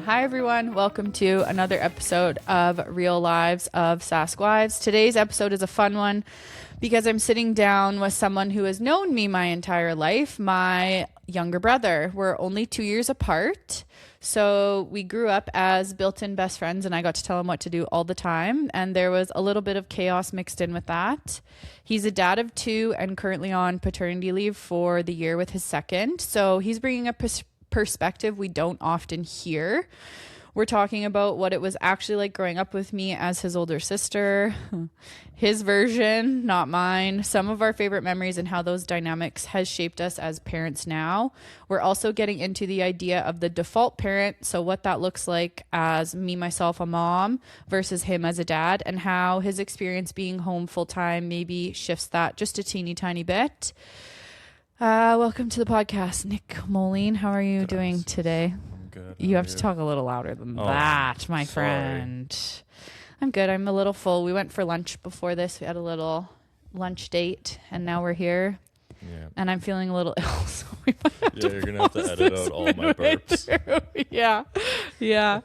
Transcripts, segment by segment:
Hi, everyone. Welcome to another episode of Real Lives of Saskwives. Today's episode is a fun one because I'm sitting down with someone who has known me my entire life, my younger brother. We're only 2 years apart. So we grew up as built-in best friends, and I got to tell him what to do all the time. And there was a little bit of chaos mixed in with that. He's a dad of 2 and currently on paternity leave for the year with his second. So he's bringing a perspective we don't often hear. We're talking about what it was actually like growing up with me as his older sister, his version, not mine, some of our favorite memories and how those dynamics has shaped us as parents now. We're also getting into the idea of the default parent, so what that looks like as me, myself, a mom versus him as a dad, and how his experience being home full-time maybe shifts that just a teeny tiny bit. Welcome to the podcast, Nick Moline. How are you doing today? I'm good. You have to talk a little louder than that, my friend. I'm good. I'm a little full. We went for lunch before this. We had a little lunch date, and now we're here. Yeah. And I'm feeling a little ill, so we might have you're gonna have to edit out all my burps. Yeah.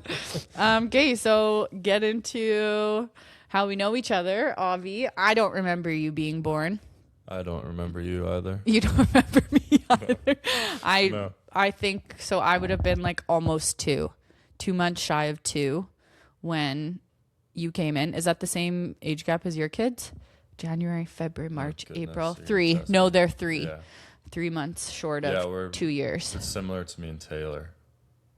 Okay, so get into how we know each other. Avi, I don't remember you being born. I don't remember you either. You don't remember me either. No. I think so. I would have been like almost 2 months shy of 2 when you came in. Is that the same age gap as your kids? January, February, March, April. 3. No, they're 3. Yeah. 3 months short of 2 years. It's similar to me and Taylor.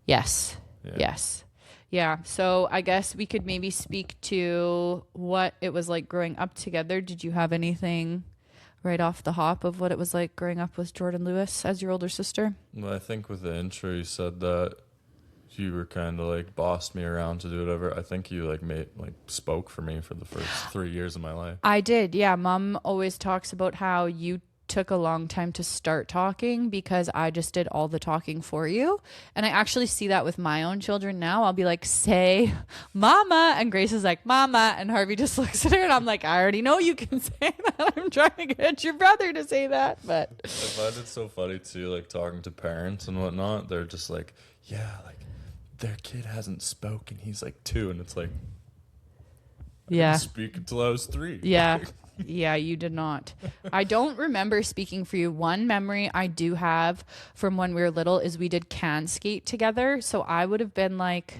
Yes. Yeah. Yes. Yeah. So I guess we could maybe speak to what it was like growing up together. Did you have anything right off the hop of what it was like growing up with Jordhan Lewis as your older sister? Well, I think with the intro you said that you were kind of like bossed me around to do whatever. I think you spoke for me for the first 3 years of my life. I did. Yeah. Mom always talks about how you took a long time to start talking because I just did all the talking for you. And I actually see that with my own children now. I'll be like, say mama, and Grace is like mama, and Harvey just looks at her and I'm like, I already know you can say that. I'm trying to get your brother to say that. But I find it so funny too, like talking to parents and whatnot. They're just like, yeah, like their kid hasn't spoken. He's like 2, and it's like, I didn't speak until I was 3. Yeah. Yeah, you did not. I don't remember speaking for you. One memory I do have from when we were little is we did can skate together. So I would have been like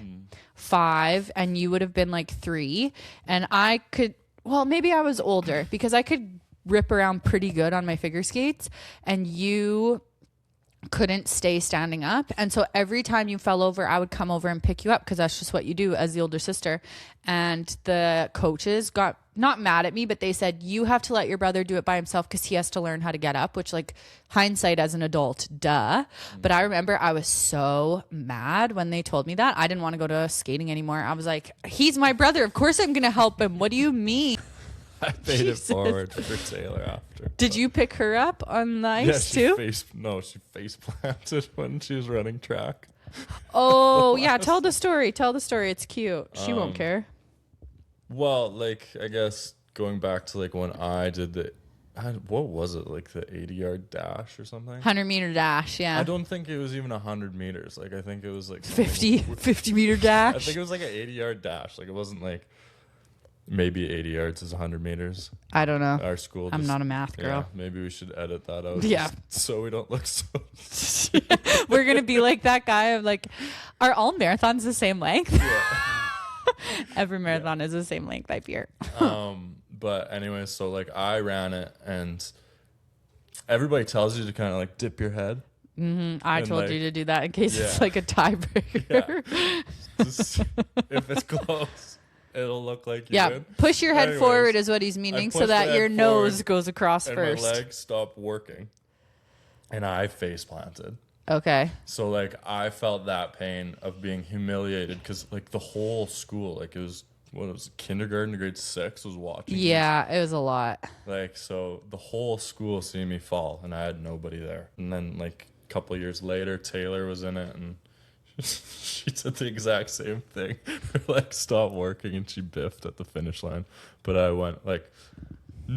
5 and you would have been like 3. And I could, well, maybe I was older because I could rip around pretty good on my figure skates and you couldn't stay standing up. And so every time you fell over, I would come over and pick you up because that's just what you do as the older sister. And the coaches got not mad at me, but they said, you have to let your brother do it by himself because he has to learn how to get up, which like hindsight as an adult, duh. But I remember I was so mad when they told me that. I didn't want to go to skating anymore. I was like, he's my brother. Of course I'm going to help him. What do you mean? I paid it forward for Taylor after. Did you pick her up on the ice too? She face planted when she was running track. Oh, yeah. Tell the story. It's cute. She won't care. Well, like, I guess going back to like when I did what was it? Like the 80-yard dash or something? 100-meter dash. Yeah. I don't think it was even 100 meters. Like, I think it was like 50-meter dash. I think it was like an 80-yard dash. Like, it wasn't like maybe 80 yards is 100 meters. I don't know. Our school. I'm not a math girl. Yeah, maybe we should edit that out. Yeah. So we don't look so. We're going to be like that guy of like, are all marathons the same length? Yeah. Every marathon is the same length, I fear. But anyway, so like I ran it and everybody tells you to kind of like dip your head. Mm-hmm. I told you to do that in case it's like a tiebreaker. Yeah. If it's close, it'll look like you did. Push your head forward is what he's meaning so that your nose goes across and first. My legs stopped working and I face planted. Okay. So like I felt that pain of being humiliated because like the whole school, like it was kindergarten to grade 6 was watching. Yeah, it was a lot. Like, so the whole school seeing me fall and I had nobody there. And then like a couple of years later, Taylor was in it and she did the exact same thing. Her legs stopped working and she biffed at the finish line. But I went like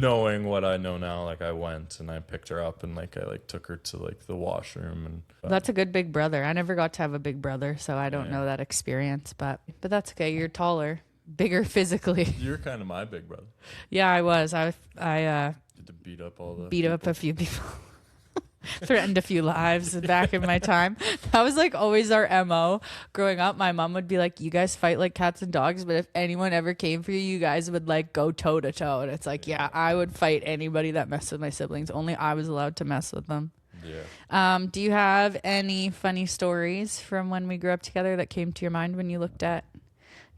knowing what I know now, like I went and I picked her up and like I like took her to like the washroom and That's a good big brother. I never got to have a big brother, so I don't know that experience, but that's okay. You're taller, bigger physically. You're kind of my big brother. Yeah, I was. I Did to beat up all the beat up a few people. Threatened a few lives back in my time. That was like always our MO growing up. My mom would be like, you guys fight like cats and dogs, but if anyone ever came for you, you guys would like go toe to toe. And it's like, yeah, I would fight anybody that messed with my siblings. Only I was allowed to mess with them. Yeah. Do you have any funny stories from when we grew up together that came to your mind when you looked at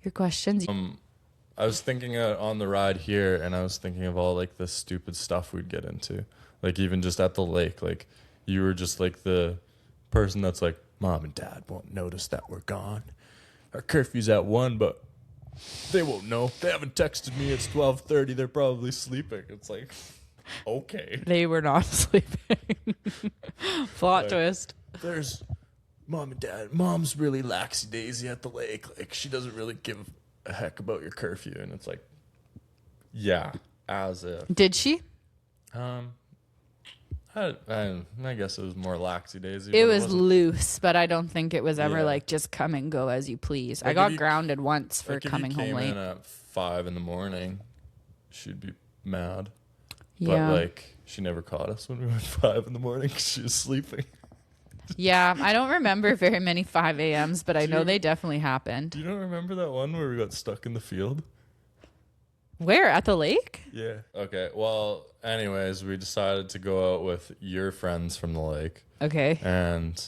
your questions? I was thinking on the ride here, and I was thinking of all like the stupid stuff we'd get into. Like even just at the lake, like you were just like the person that's like, Mom and Dad won't notice that we're gone. Our curfew's at 1, but they won't know. They haven't texted me. It's 12:30. They're probably sleeping. It's like, okay. They were not sleeping. Plot twist. There's Mom and Dad. Mom's really laxy-daisy at the lake. Like she doesn't really give a heck about your curfew. And it's like, yeah, as if. Did she? I guess it was more laxy-daisy. It was loose, but I don't think it was ever like just come and go as you please. Like I got grounded once for like coming home late. If you came in at 5 a.m, she'd be mad. Yeah. But like she never caught us when we went 5 a.m 'cause she was sleeping. Yeah, I don't remember very many 5 a.m.s, but I know they definitely happened. You don't remember that one where we got stuck in the field? Where? At the lake? Yeah. Okay. Well, anyways, we decided to go out with your friends from the lake. Okay. And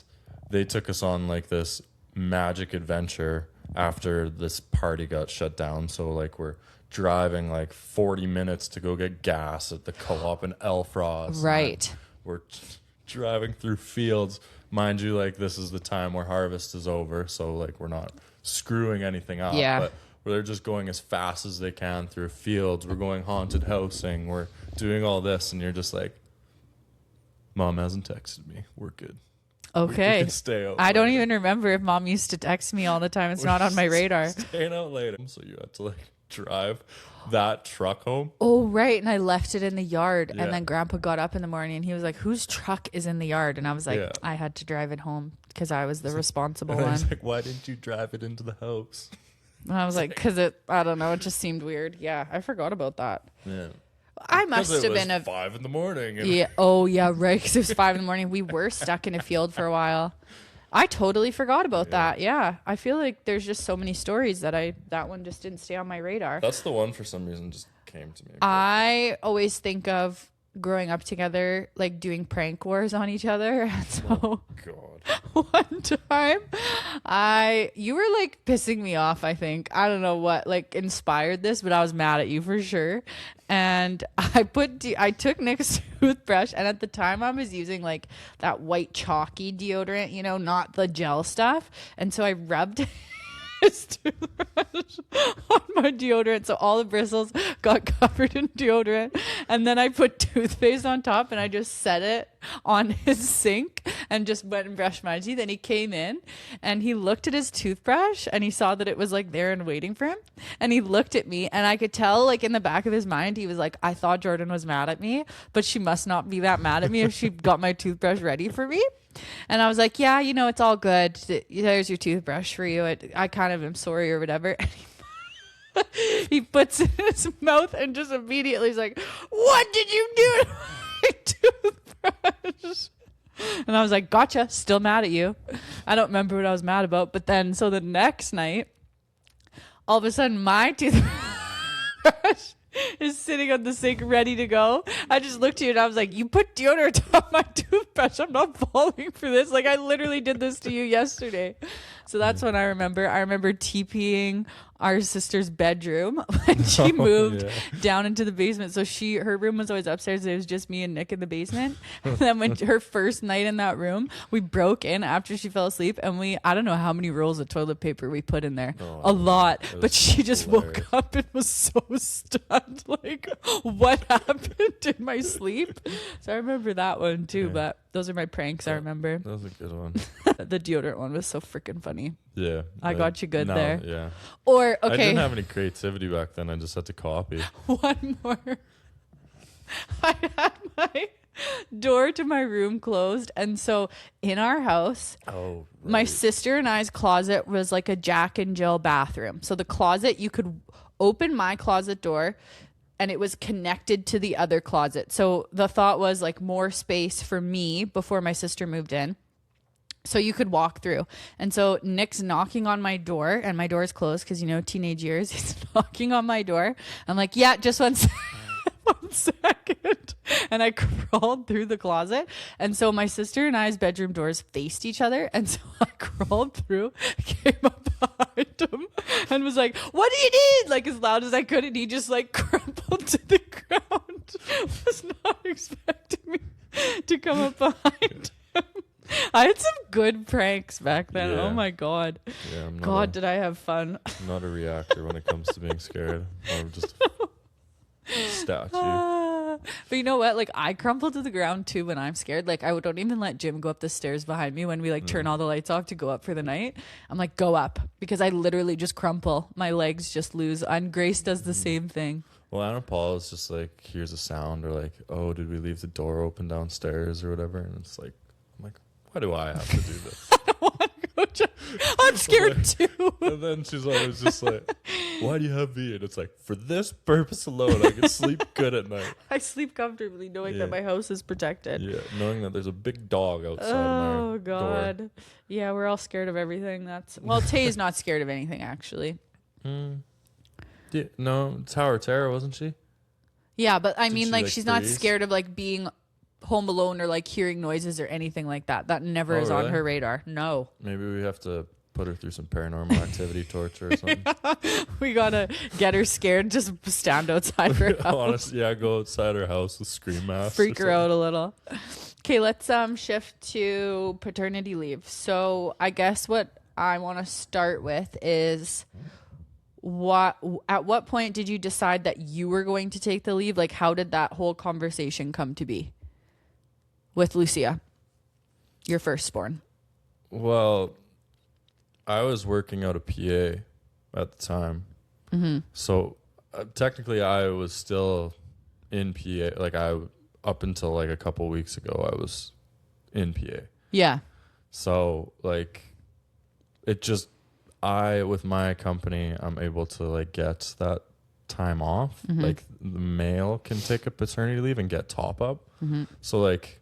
they took us on like this magic adventure after this party got shut down. So like we're driving like 40 minutes to go get gas at the co-op in Elfrost. Right. We're driving through fields. Mind you, like this is the time where harvest is over. So like we're not screwing anything up. Yeah. But where they're just going as fast as they can through fields. We're going haunted housing. We're doing all this, and you're just like, Mom hasn't texted me. We're good. Okay. We can stay out. I don't even remember if Mom used to text me all the time. It's not on my radar. Staying out later. So you had to like drive that truck home. Oh, right. And I left it in the yard. Yeah. And then Grandpa got up in the morning and he was like, whose truck is in the yard? And I was like, Yeah. I had to drive it home because I was the responsible And I one. was like, why didn't you drive it into the house? And I was like, because I don't know, it just seemed weird. Yeah, I forgot about that. Yeah. I must have been 5 a.m. And Yeah. Oh, yeah, right. Because it was 5 a.m. We were stuck in a field for a while. I totally forgot about that. Yeah. I feel like there's just so many stories that one just didn't stay on my radar. That's the one for some reason just came to me. I always think of growing up together, like doing prank wars on each other. And so God. one time you were like pissing me off. I think, I don't know what like inspired this, but I was mad at you for sure. And I took Nick's toothbrush, and at the time I was using like that white chalky deodorant, you know, not the gel stuff. And so I rubbed his toothbrush on my deodorant, so all the bristles got covered in deodorant. And then I put toothpaste on top, and I just set it on his sink and just went and brushed my teeth. And he came in and he looked at his toothbrush and he saw that it was like there and waiting for him. And he looked at me, and I could tell like in the back of his mind he was like, I thought Jordan was mad at me, but she must not be that mad at me if she got my toothbrush ready for me. And I was like, yeah, you know, it's all good. There's your toothbrush for you. I kind of am sorry or whatever. And he puts it in his mouth and just immediately is like, what did you do to my toothbrush? And I was like, gotcha. Still mad at you. I don't remember what I was mad about. But then, so the next night, all of a sudden my toothbrush is sitting on the sink ready to go. I just looked at you and I was like, you put deodorant on my toothbrush. I'm not falling for this. Like I literally did this to you yesterday. So that's when I remember TPing our sister's bedroom when she moved down into the basement. So her room was always upstairs. It was just me and Nick in the basement. And then when her first night in that room, we broke in after she fell asleep, and I don't know how many rolls of toilet paper we put in there. A lot. But she just woke up and was so stunned. Like, what happened in my sleep? So I remember that one too. But those are my pranks I remember. That was a good one. The deodorant one was so freaking funny. Yeah. I got you good there. Yeah. Or, okay. I didn't have any creativity back then. I just had to copy. One more. door to my room closed. And so in our house, my sister and I's closet was like a Jack and Jill bathroom. So the closet, you could open my closet door and it was connected to the other closet. So the thought was like more space for me before my sister moved in. So you could walk through. And so Nick's knocking on my door and my door is closed because, you know, teenage years. He's knocking on my door. I'm like, yeah, just one second. And I crawled through the closet. And so my sister and I's bedroom doors faced each other. And so I crawled through, came up behind him and was like, what do you need? Like as loud as I could. And he just like crumpled to the ground. Was not expecting me to come up behind him. I had some good pranks back then. Yeah. Oh my God. Yeah, God, did I have fun. I'm not a reactor when it comes to being scared. I'm just a statue. But you know what? Like I crumple to the ground too when I'm scared. Like I don't even let Jim go up the stairs behind me when we like turn all the lights off to go up for the night. I'm like, go up, because I literally just crumple. My legs just lose. And Grace does the same thing. Well, Anna Paul is just like, hears a sound or like, oh, did we leave the door open downstairs or whatever? And it's like, I'm like, why do I have to do this? I don't want to go check. I'm scared too. And then she's always just like, why do you have me? And it's like, for this purpose alone, I can sleep good at night. I sleep comfortably knowing that my house is protected. Yeah, knowing that there's a big dog outside my Oh God. door. Yeah, we're all scared of everything. Well, Tay's not scared of anything actually. Yeah, no, Tower of Terror, wasn't she? Yeah, but I Did mean she, like like, she's not freeze? scared of like being home alone or like hearing noises or anything like that. That never Oh, is on really? her radar. No. Maybe we have to put her through some paranormal activity torture or something. We gotta get her scared, just stand outside her house. Honestly, yeah, go outside her house with scream masks. Freak or her out a little. Okay, let's shift to paternity leave. So I guess what I want to start with is at what point did you decide that you were going to take the leave? Like how did that whole conversation come to be with Lucia, your firstborn? Well, I was working out a PA at the time. So technically I was still in PA. Like up until like a couple weeks ago, I was in PA. Yeah. So like with my company, I'm able to like get that time off. Like the male can take a paternity leave and get top up. So like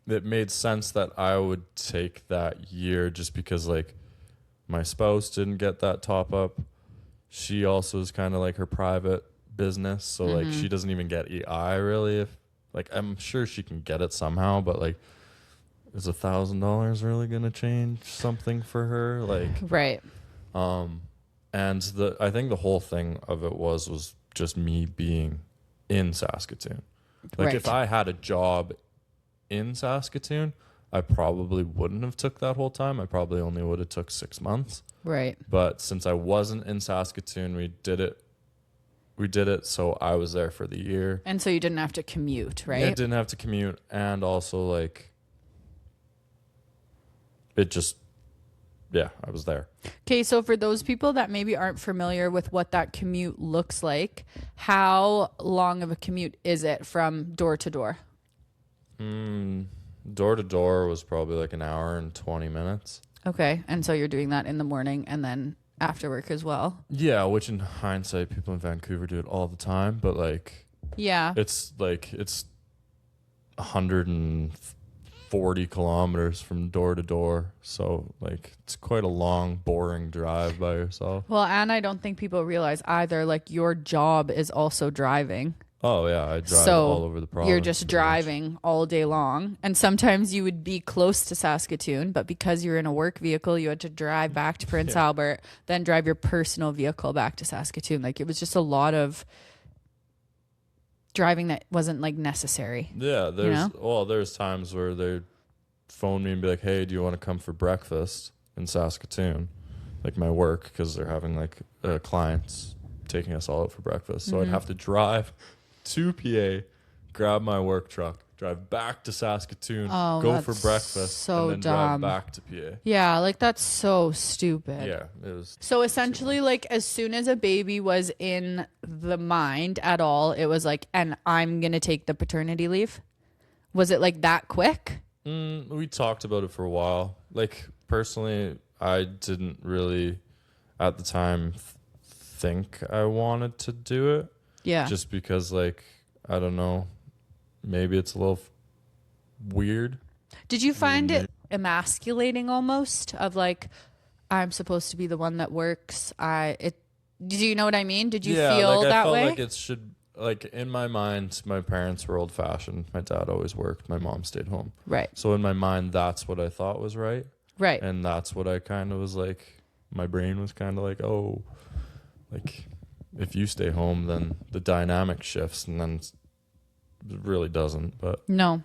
it made sense that I would take that year just because like my spouse didn't get that top up. She also is kind of like her private business. So like she doesn't even get EI really. If like, I'm sure she can get it somehow, but like, is $1,000 really going to change something for her? Like, Right. and I think the whole thing of it was just me being in Saskatoon. Like Right. if I had a job in Saskatoon, I probably wouldn't have took that whole time. I probably only would have took 6 months. Right. But since I wasn't in Saskatoon, we did it. So I was there for the year. And so you didn't have to commute, right? I didn't have to commute. And also like, it just, yeah, I was there. Okay, so for those people that maybe aren't familiar with what that commute looks like, how long of a commute is it from door to door? Door to door was probably like an hour and 20 minutes. Okay, and so you're doing that in the morning and then after work as well? Yeah, which in hindsight, people in Vancouver do it all the time. But like, Yeah. it's 140 kilometers from door to door. So like, it's quite a long, boring drive by yourself. Well, and I don't think people realize either, like your job is also driving. Oh yeah, I drive So all over the province. you're just pretty much. driving all day long. And sometimes you would be close to Saskatoon, but because you're in a work vehicle, you had to drive back to Prince Albert, then drive your personal vehicle back to Saskatoon. Like it was just a lot of driving that wasn't like necessary. Yeah, there's times where they phone me and be like, "Hey, do you want to come for breakfast in Saskatoon?" Like my work, because they're having like clients taking us all out for breakfast. So I'd have to drive to PA, grab my work truck, drive back to Saskatoon, go for breakfast, so and then dumb. drive back to PA. Yeah, like that's so stupid. Yeah, it was. So essentially, like as soon as a baby was in the mind at all, it was like, and I'm going to take the paternity leave. Was it like that quick? We talked about it for a while. Like, personally, I didn't really, at the time, think I wanted to do it. Yeah. Just because, like, I don't know, maybe it's a little weird. Did you find it emasculating almost of like, I'm supposed to be the one that works? Do you know what I mean? Did you feel like, that I felt way? like it should, like, in my mind, my parents were old fashioned. My dad always worked. My mom stayed home. Right. So in my mind, that's what I thought was right. Right. And that's what I kind of was like, my brain was kind of like, oh, like, if you stay home, then the dynamic shifts, and then it really doesn't. But no.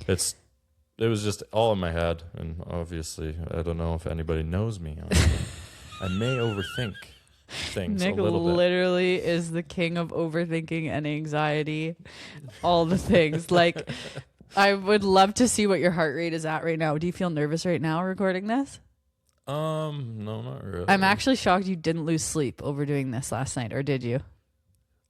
It was just all in my head, and obviously, I don't know if anybody knows me. I may overthink things Nick a little bit. literally is the king of overthinking and anxiety, all the things. Like, I would love to see what your heart rate is at right now. Do you feel nervous right now recording this? No, not really. I'm actually shocked you didn't lose sleep over doing this last night, or did you?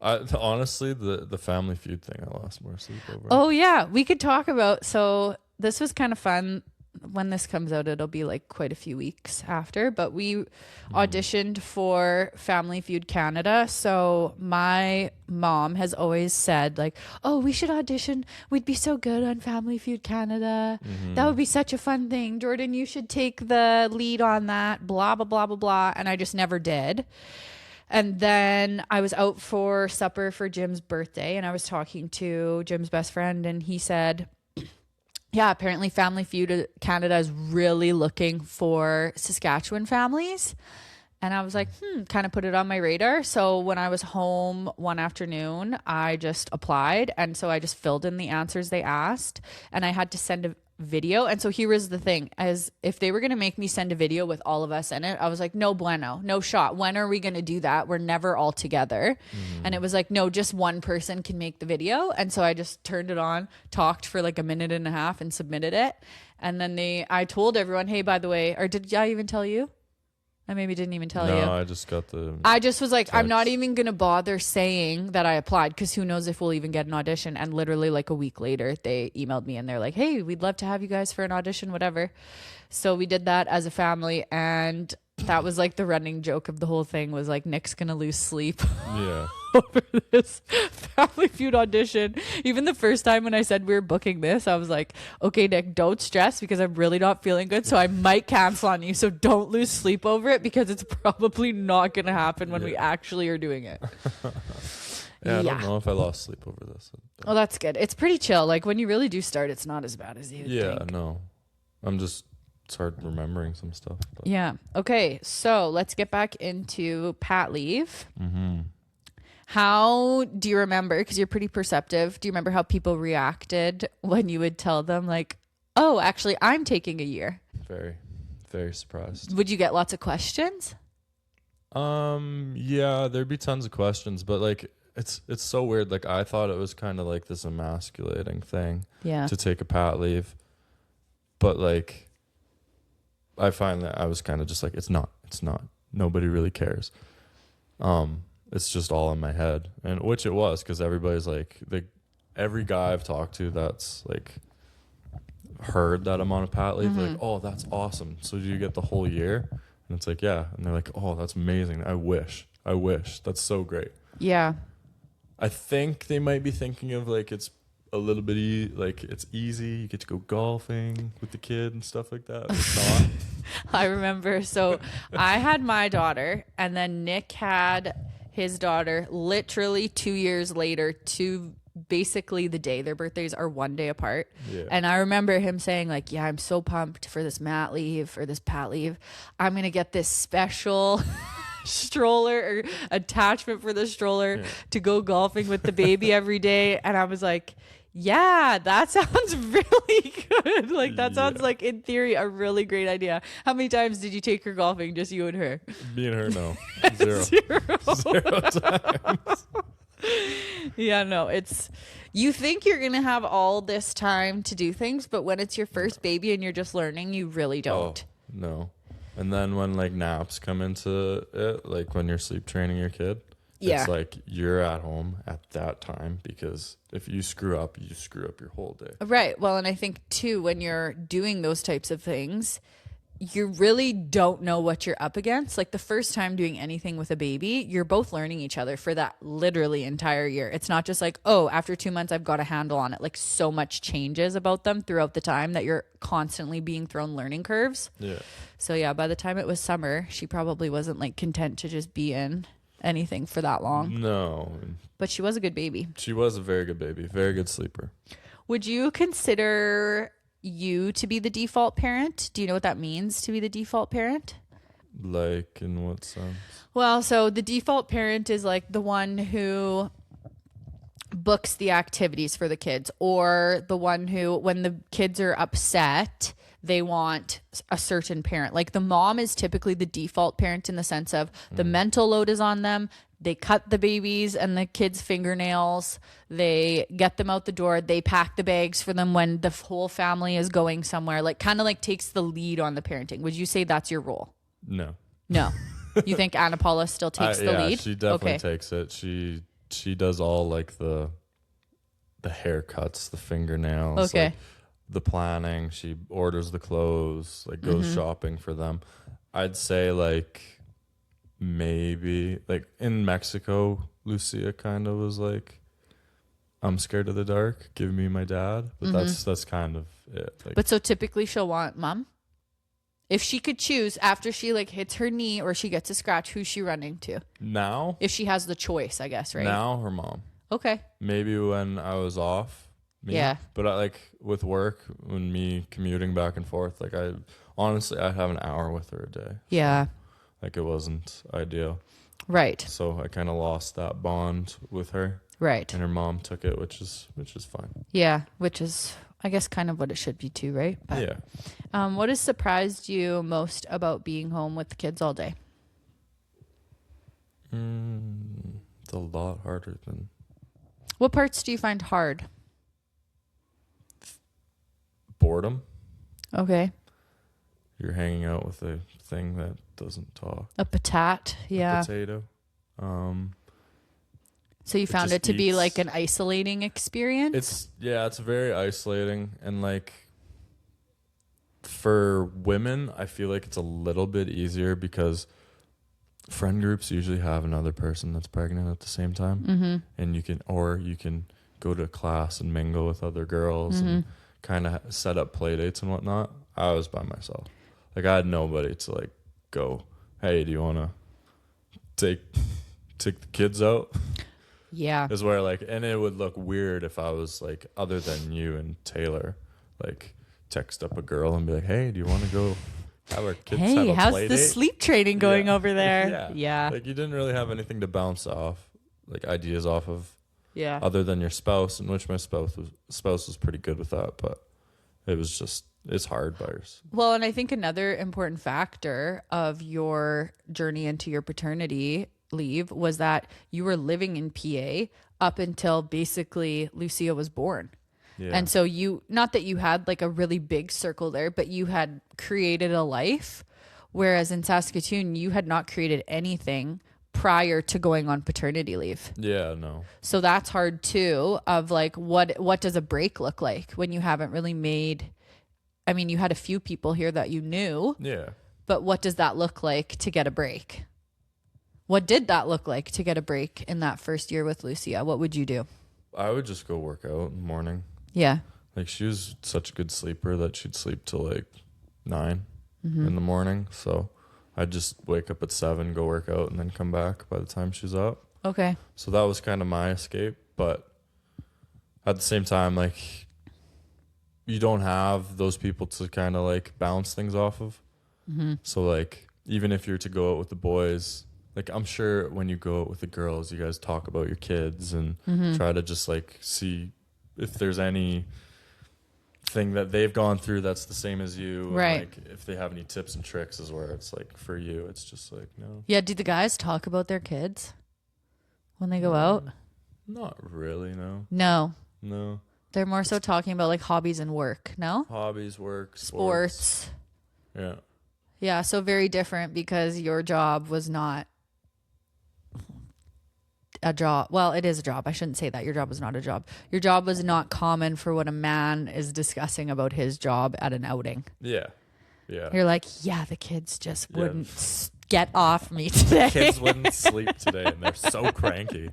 Honestly, the Family Feud thing, I lost more sleep over. Oh yeah, we could talk about. So this was kind of fun. When this comes out, it'll be like quite a few weeks after, but we auditioned for Family Feud Canada. So my mom has always said like, oh, we should audition. We'd be so good on Family Feud Canada. That would be such a fun thing. Jordan, you should take the lead on that, blah, blah, blah, blah, blah. And I just never did. And then I was out for supper for Jim's birthday, and I was talking to Jim's best friend, and he said, yeah, apparently Family Feud Canada is really looking for Saskatchewan families. And I was like, kind of put it on my radar. So when I was home one afternoon, I just applied. And so I just filled in the answers they asked, and I had to send a video. And so here was the thing, as if they were going to make me send a video with all of us in it, I was like, no bueno, no shot. When are we going to do that? We're never all together. And it was like, no, just one person can make the video. And so I just turned it on, talked for like a minute and a half, and submitted it. And then I told everyone, hey, by the way, or did I even tell you? I maybe didn't even tell you. No, I just got I just was like, text. I'm not even going to bother saying that I applied, because who knows if we'll even get an audition. And literally like a week later, they emailed me and they're like, hey, we'd love to have you guys for an audition, whatever. So we did that as a family. And that was like the running joke of the whole thing was like, Nick's going to lose sleep. Yeah. Over this Family Feud audition. Even the first time when I said we were booking this, I was like, okay, Nick, don't stress, because I'm really not feeling good, so I might cancel on you. So don't lose sleep over it, because it's probably not going to happen when we actually are doing it. I don't know if I lost sleep over this. Oh, that's good. It's pretty chill. Like when you really do start, it's not as bad as you think. No. It's hard remembering some stuff. But. Yeah. Okay, so let's get back into pat leave. How do you remember, because you're pretty perceptive, do you remember how people reacted when you would tell them like, oh, actually, I'm taking a year? Very, very surprised. Would you get lots of questions? Yeah, there'd be tons of questions, but like, it's so weird. Like, I thought it was kind of like this emasculating thing to take a pat leave. But like, I find that I was kind of just like, it's not. Nobody really cares. It's just all in my head, and which it was, because everybody's like, every guy I've talked to that's like heard that I'm on a pat leave, like, oh, that's awesome. So do you get the whole year? And it's like, yeah. And they're like, oh, that's amazing. I wish. That's so great. Yeah. I think they might be thinking of like, it's a little bit like it's easy. You get to go golfing with the kid and stuff like that. It's not. I remember. So I had my daughter, and then Nick had his daughter literally 2 years later, to basically the day. Their birthdays are 1 day apart. Yeah. And I remember him saying like, yeah, I'm so pumped for this mat leave or this pat leave. I'm going to get this special stroller or attachment for the stroller to go golfing with the baby every day. And I was like, yeah, that sounds really good. Like, that sounds like, in theory, a really great idea. How many times did you take her golfing? Just you and her? Me and her, no. Zero times. Yeah, no, you think you're going to have all this time to do things, but when it's your first baby and you're just learning, you really don't. Oh, no. And then when like naps come into it, like when you're sleep training your kid, Yeah. It's like you're at home at that time, because if you screw up, you screw up your whole day. Right. Well, and I think too, when you're doing those types of things, you really don't know what you're up against. Like the first time doing anything with a baby, you're both learning each other for that literally entire year. It's not just like, oh, after 2 months, I've got a handle on it. Like so much changes about them throughout the time that you're constantly being thrown learning curves. Yeah. So yeah, by the time it was summer, she probably wasn't like content to just be in anything for that long. No. But she was a good baby. She was a very good baby, very good sleeper. Would you consider you to be the default parent? Do you know what that means, to be the default parent? Like, in what sense? Well, so the default parent is like the one who books the activities for the kids, or the one who, when the kids are upset, they want a certain parent. Like the mom is typically the default parent in the sense of the mental load is on them. They cut the babies and the kids' fingernails. They get them out the door. They pack the bags for them when the whole family is going somewhere. Like kind of like takes the lead on the parenting. Would you say that's your role? No. No. You think Anna Paula still takes the lead? She definitely takes it. She does all like the haircuts, the fingernails, Okay. like the planning. She orders the clothes, like goes shopping for them. I'd say like maybe like in Mexico, Lucia kind of was like, I'm scared of the dark, give me my dad. But that's kind of it. Like, But so typically she'll want mom. If she could choose after she like hits her knee or she gets a scratch, who's she running to? now, If she has the choice, I guess, right? now her mom. Okay. Maybe when I was off. Me. Yeah. But I like with work, when me commuting back and forth, like I have an hour with her a day. Yeah. Like it wasn't ideal. Right. So I kind of lost that bond with her. Right. And her mom took it, which is fine. Yeah. Which is, I guess, kind of what it should be too, right? But, Yeah. What has surprised you most about being home with the kids all day? It's a lot harder than What parts do you find hard? boredom. Okay. You're hanging out with a thing that doesn't talk. A patat. Yeah. A potato. So you found just it to be eats. like an isolating experience? It's very isolating, and like for women, I feel like it's a little bit easier because friend groups usually have another person that's pregnant at the same time, and you can go to class and mingle with other girls and kind of set up play dates and whatnot. I was by myself. Like I had nobody to like go, hey, do you want to take the kids out? Yeah. Is where like, and it would look weird if I was like, other than you and Taylor, like text up a girl and be like, hey, do you want to go have our kids have Hey, a how's play the date? sleep training going over there? Yeah. Yeah. Like you didn't really have anything to bounce off, like ideas off of, Yeah. other than your spouse, in which my spouse was pretty good with that, but it was just, it's hard by yours. Well, and I think another important factor of your journey into your paternity leave was that you were living in PA up until basically Lucia was born. Yeah. And so not that you had like a really big circle there, but you had created a life. Whereas in Saskatoon, you had not created anything prior to going on paternity leave. Yeah, no. So that's hard too, of like, what does a break look like when you haven't really made, I mean, you had a few people here that you knew, Yeah. but what does that look like to get a break? What did that look like to get a break in that first year with Lucia? What would you do? I would just go work out in the morning. Yeah. Like she was such a good sleeper that she'd sleep till like 9 in the morning. So I'd just wake up at 7, go work out, and then come back by the time she's up. Okay. So that was kind of my escape. But at the same time, like you don't have those people to kind of like bounce things off of. So like even if you're to go out with the boys, like I'm sure when you go out with the girls, you guys talk about your kids and try to just like see if there's any thing that they've gone through that's the same as you. Right. And like if they have any tips and tricks is where it's like for you, it's just like, no. Yeah. Do the guys talk about their kids when they go out? Not really, no. No. They're more so talking about like hobbies and work. No? Hobbies, work, Sports. Yeah. Yeah. So very different because your job was not a job. Well, it is a job. I shouldn't say that. Your job was not a job. Your job was not common for what a man is discussing about his job at an outing. Yeah. Yeah. You're like, yeah, the kids just wouldn't get off me today. Kids wouldn't sleep today and they're so cranky.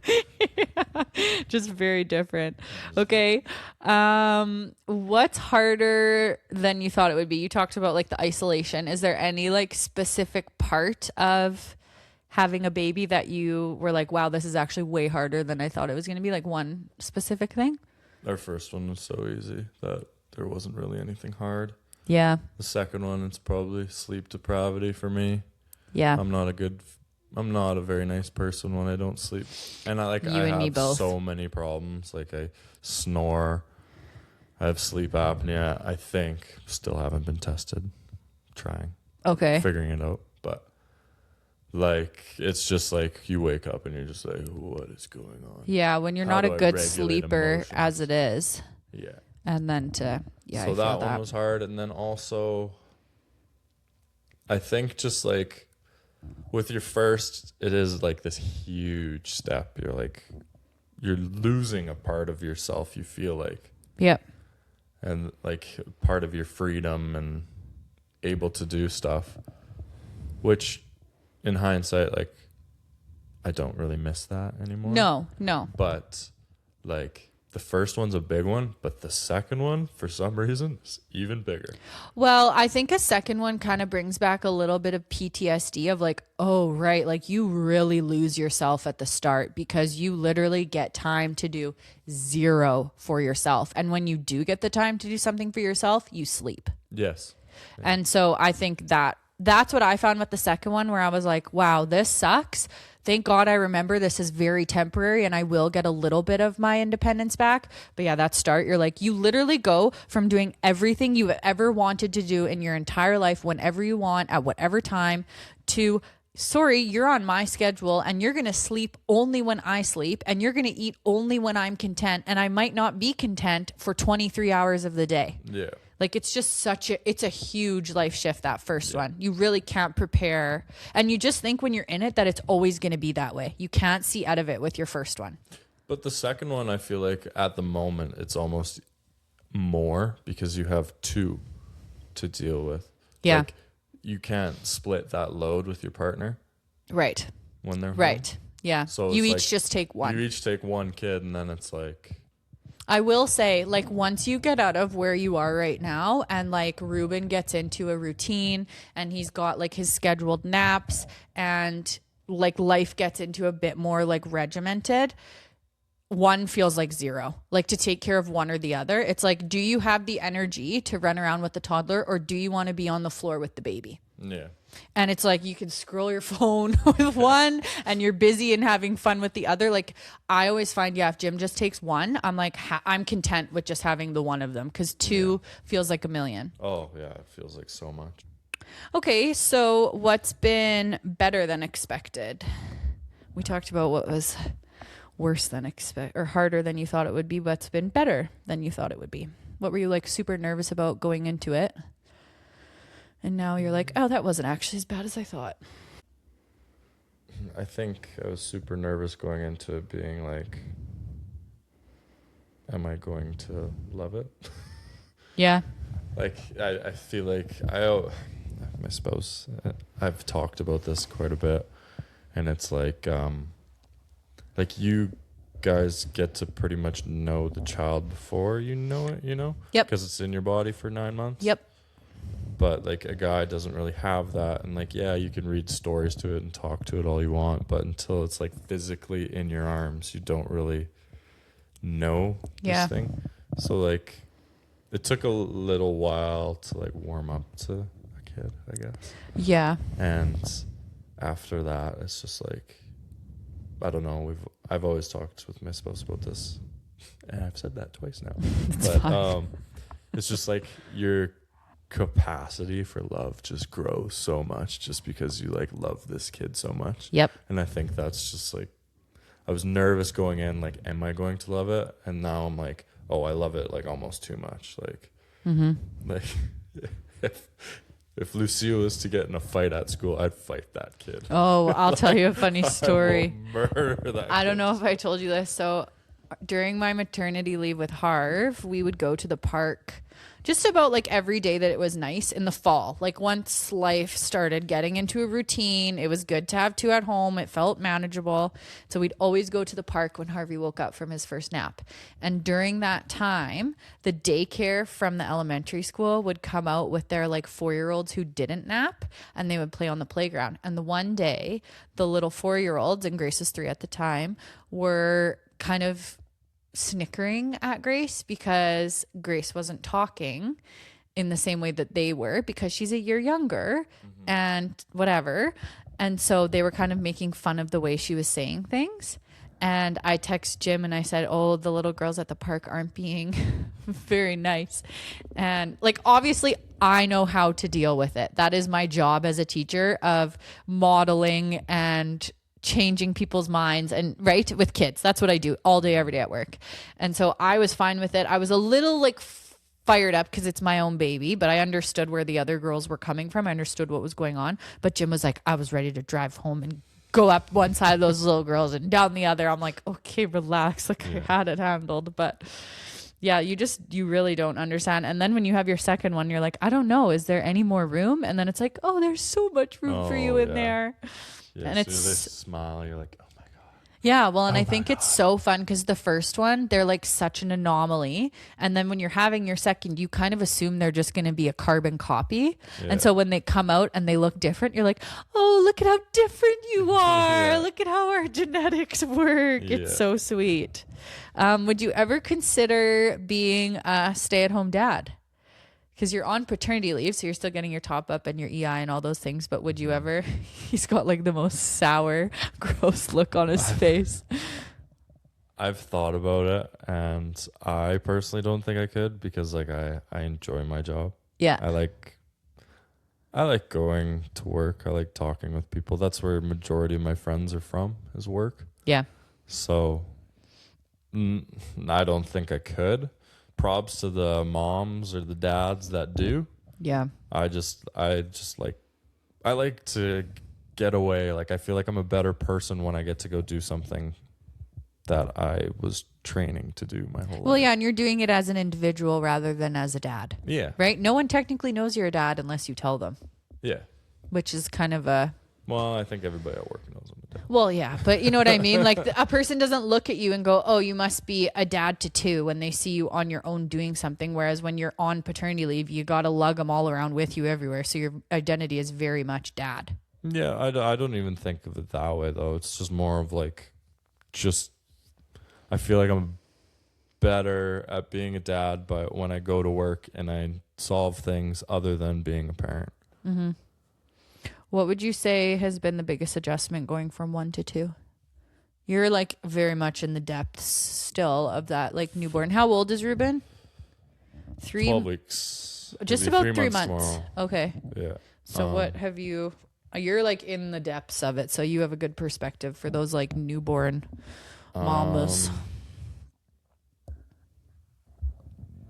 Just very different. Okay. What's harder than you thought it would be? You talked about like the isolation. Is there any like specific part of having a baby that you were like, wow, this is actually way harder than I thought it was going to be? Like one specific thing? Our first one was so easy that there wasn't really anything hard. Yeah. The second one, it's probably sleep depravity for me. Yeah. I'm not a very nice person when I don't sleep. And I have so many problems. Like I snore. I have sleep apnea. I think still haven't been tested. Trying. Okay. Figuring it out. But like it's just like you wake up and you're just like, what is going on? Yeah, when you're not a good sleeper as it is. Yeah. And then so that one was hard. And then also I think just like with your first, it is like this huge step. You're losing a part of yourself, you feel like. Yep. And like part of your freedom and able to do stuff, which in hindsight, like I don't really miss that anymore. No. But like the first one's a big one, but the second one, for some reason, is even bigger. Well, I think a second one kind of brings back a little bit of PTSD of like, oh, right. Like you really lose yourself at the start because you literally get time to do zero for yourself. And when you do get the time to do something for yourself, you sleep. Yes. Yeah. And so I think that's what I found with the second one where I was like, wow, this sucks. Thank God I remember this is very temporary and I will get a little bit of my independence back. But yeah, that start, you're like, you literally go from doing everything you've ever wanted to do in your entire life, whenever you want, at whatever time, to, sorry, you're on my schedule and you're going to sleep only when I sleep and you're going to eat only when I'm content. And I might not be content for 23 hours of the day. Yeah. Like it's just it's a huge life shift, that first one. You really can't prepare. And you just think when you're in it that it's always going to be that way. You can't see out of it with your first one. But the second one, I feel like at the moment it's almost more because you have two to deal with. Yeah. Like you can't split that load with your partner. Right. When they're right. home. Yeah. So you each just take one. You each take one kid and then it's like. I will say, like, once you get out of where you are right now and, like, Ruben gets into a routine and he's got, like, his scheduled naps and, like, life gets into a bit more, like, regimented, one feels like zero. Like, to take care of one or the other. It's like, do you have the energy to run around with the toddler or do you want to be on the floor with the baby? Yeah. And it's like you can scroll your phone with one and you're busy and having fun with the other. Like I always find, if Jim just takes one, I'm like, I'm content with just having the one of them because two feels like a million. Oh, yeah. It feels like so much. Okay. So what's been better than expected? We talked about what was worse than expected or harder than you thought it would be. What's been better than you thought it would be? What were you like super nervous about going into it? And now you're like, oh, that wasn't actually as bad as I thought. I think I was super nervous going into it being like, am I going to love it? Yeah. Like, I feel like I suppose I've talked about this quite a bit. And it's like you guys get to pretty much know the child before you know it, you know? Yep. Because it's in your body for 9 months. Yep. But like a guy doesn't really have that, and like you can read stories to it and talk to it all you want, but until it's like physically in your arms, you don't really know this thing. So like it took a little while to like warm up to a kid, I guess. Yeah. And after that, it's just like I don't know. I've always talked with my spouse about this, and I've said that twice now. But it's just like your capacity for love just grows so much just because you like love this kid so much. Yep. And I think that's just like I was nervous going in, like, am I going to love it? And now I'm like, oh, I love it like almost too much. Like, like If Lucille was to get in a fight at school, I'd fight that kid. Oh, I'll tell you a funny story. I will murder that I kid. don't know if I told you this. So during my maternity leave with Harv, we would go to the park just about like every day that it was nice in the fall. Like once life started getting into a routine, it was good to have two at home. It felt manageable. So we'd always go to the park when Harvey woke up from his first nap. And during that time, the daycare from the elementary school would come out with their like 4-year-olds who didn't nap, and they would play on the playground. And the one day, the little 4-year-olds, and Grace was 3 at the time, were kind of snickering at Grace because Grace wasn't talking in the same way that they were, because she's a year younger and whatever. And so they were kind of making fun of the way she was saying things. And I text Jim and I said, oh, the little girls at the park aren't being very nice. And like, obviously I know how to deal with it. That is my job as a teacher, of modeling and changing people's minds, and right, with kids. That's what I do all day, every day at work. And so I was fine with it. I was a little like fired up because it's my own baby, but I understood where the other girls were coming from. I understood what was going on. But Jim was like, I was ready to drive home and go up one side of those little girls and down the other. I'm like, okay, relax. Like, I had it handled. But yeah, you really don't understand. And then when you have your second one, you're like, I don't know, is there any more room? And then it's like, oh, there's so much room for you in there. Yeah, and it's they smile, you're like, oh my god. Yeah, well, and I think it's so fun because the first one, they're like such an anomaly, and then when you're having your second, you kind of assume they're just going to be a carbon copy. And so when they come out and they look different, you're like, oh, look at how different you are. Look at how our genetics work. It's so sweet. Would you ever consider being a stay-at-home dad? Because you're on paternity leave, so you're still getting your top up and your EI and all those things. But would you ever? He's got like the most sour, gross look on his face. I've thought about it, and I personally don't think I could, because like I enjoy my job. Yeah. I like going to work. I like talking with people. That's where majority of my friends are from, is work. Yeah. So I don't think I could. Props to the moms or the dads that do. Yeah. I like to get away. Like, I feel like I'm a better person when I get to go do something that I was training to do my whole life. Well, yeah, and you're doing it as an individual rather than as a dad. Yeah. Right? No one technically knows you're a dad unless you tell them. Yeah. Which is kind of a... Well, I think everybody at work knows I'm a dad. Well, yeah, but you know what I mean? Like, a person doesn't look at you and go, oh, you must be a dad to 2 when they see you on your own doing something. Whereas when you're on paternity leave, you got to lug them all around with you everywhere. So your identity is very much dad. Yeah, I don't even think of it that way, though. It's just more of like, I feel like I'm better at being a dad, but when I go to work and I solve things other than being a parent. Mm-hmm. What would you say has been the biggest adjustment going from 1 to 2? You're like very much in the depths still of that like newborn. How old is Ruben? 12 weeks. Just about 3 months. Tomorrow. Okay. Yeah. So what have you... You're like in the depths of it, so you have a good perspective for those like newborn mamas.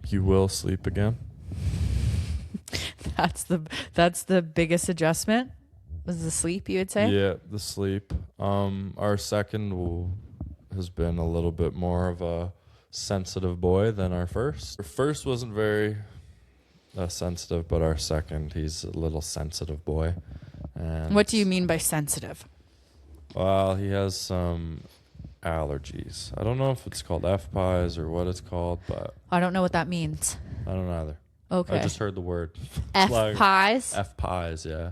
You will sleep again. That's the biggest adjustment. Was the sleep, you would say? Yeah, the sleep. Our second has been a little bit more of a sensitive boy than our first. Our first wasn't very sensitive, but our second, he's a little sensitive boy. And what do you mean by sensitive? Well, he has some allergies. I don't know if it's called FPIES or what it's called, but I don't know what that means. I don't either. Okay. I just heard the word. FPIES? FPIES, yeah.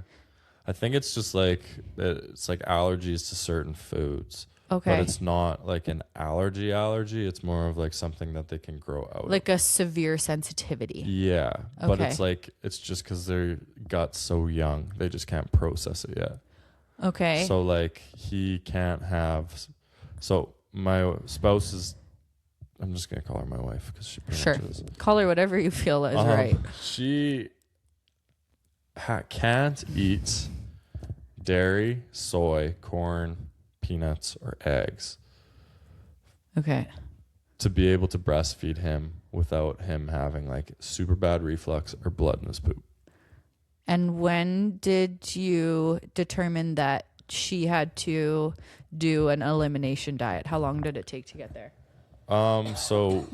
I think it's just like, it's like allergies to certain foods. Okay. But it's not like an allergy. It's more of like something that they can grow out like of. a severe sensitivity. Yeah. Okay. But it's like, it's just because their gut's so young. They just can't process it yet. Okay. So like he can't have... So my spouse is... I'm just going to call her my wife because she pronounces. Sure. Call her whatever you feel is right. She can't eat dairy, soy, corn, peanuts, or eggs. Okay. To be able to breastfeed him without him having like super bad reflux or blood in his poop. And when did you determine that she had to do an elimination diet? How long did it take to get there? So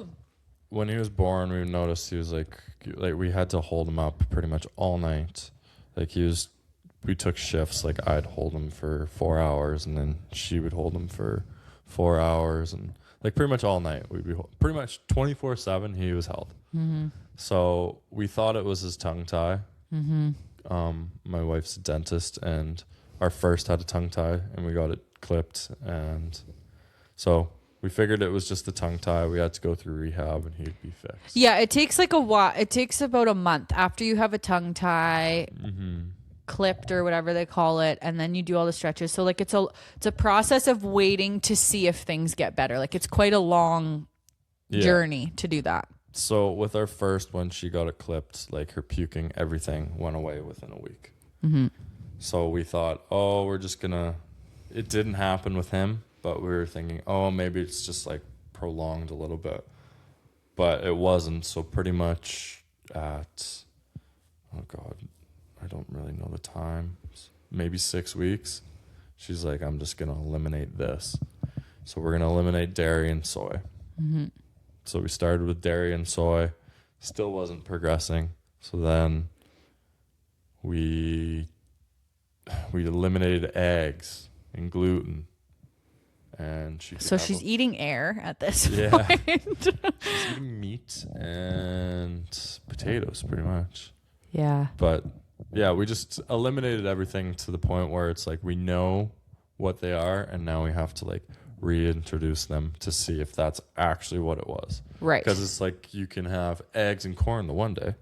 when he was born, we noticed he was like we had to hold him up pretty much all night. We took shifts. Like I'd hold him for 4 hours, and then she would hold him for 4 hours, and like pretty much all night. We'd be pretty much 24/7. He was held. Mm-hmm. So we thought it was his tongue tie. Mm-hmm. My wife's a dentist, and our first had a tongue tie, and we got it clipped, and so we figured it was just the tongue tie. We had to go through rehab, and he'd be fixed. Yeah, it takes like a while. It takes about a month after you have a tongue tie clipped or whatever they call it, and then you do all the stretches. So like it's a process of waiting to see if things get better. Like it's quite a long journey to do that. So with our first, when she got it clipped, like her puking, everything went away within a week. Mm-hmm. So we thought, we're just gonna. It didn't happen with him, but we were thinking, maybe it's just like prolonged a little bit, but it wasn't. So pretty much at, I don't really know the time, maybe 6 weeks, she's like, I'm just gonna eliminate this. So we're gonna eliminate dairy and soy. Mm-hmm. So we started with dairy and soy, still wasn't progressing. So then we eliminated eggs and gluten, and she's eating air at this point. She's eating meat and potatoes pretty much. Yeah. But yeah, we just eliminated everything to the point where it's like we know what they are, and now we have to like reintroduce them to see if that's actually what it was. Right. Because it's like you can have eggs and corn the one day.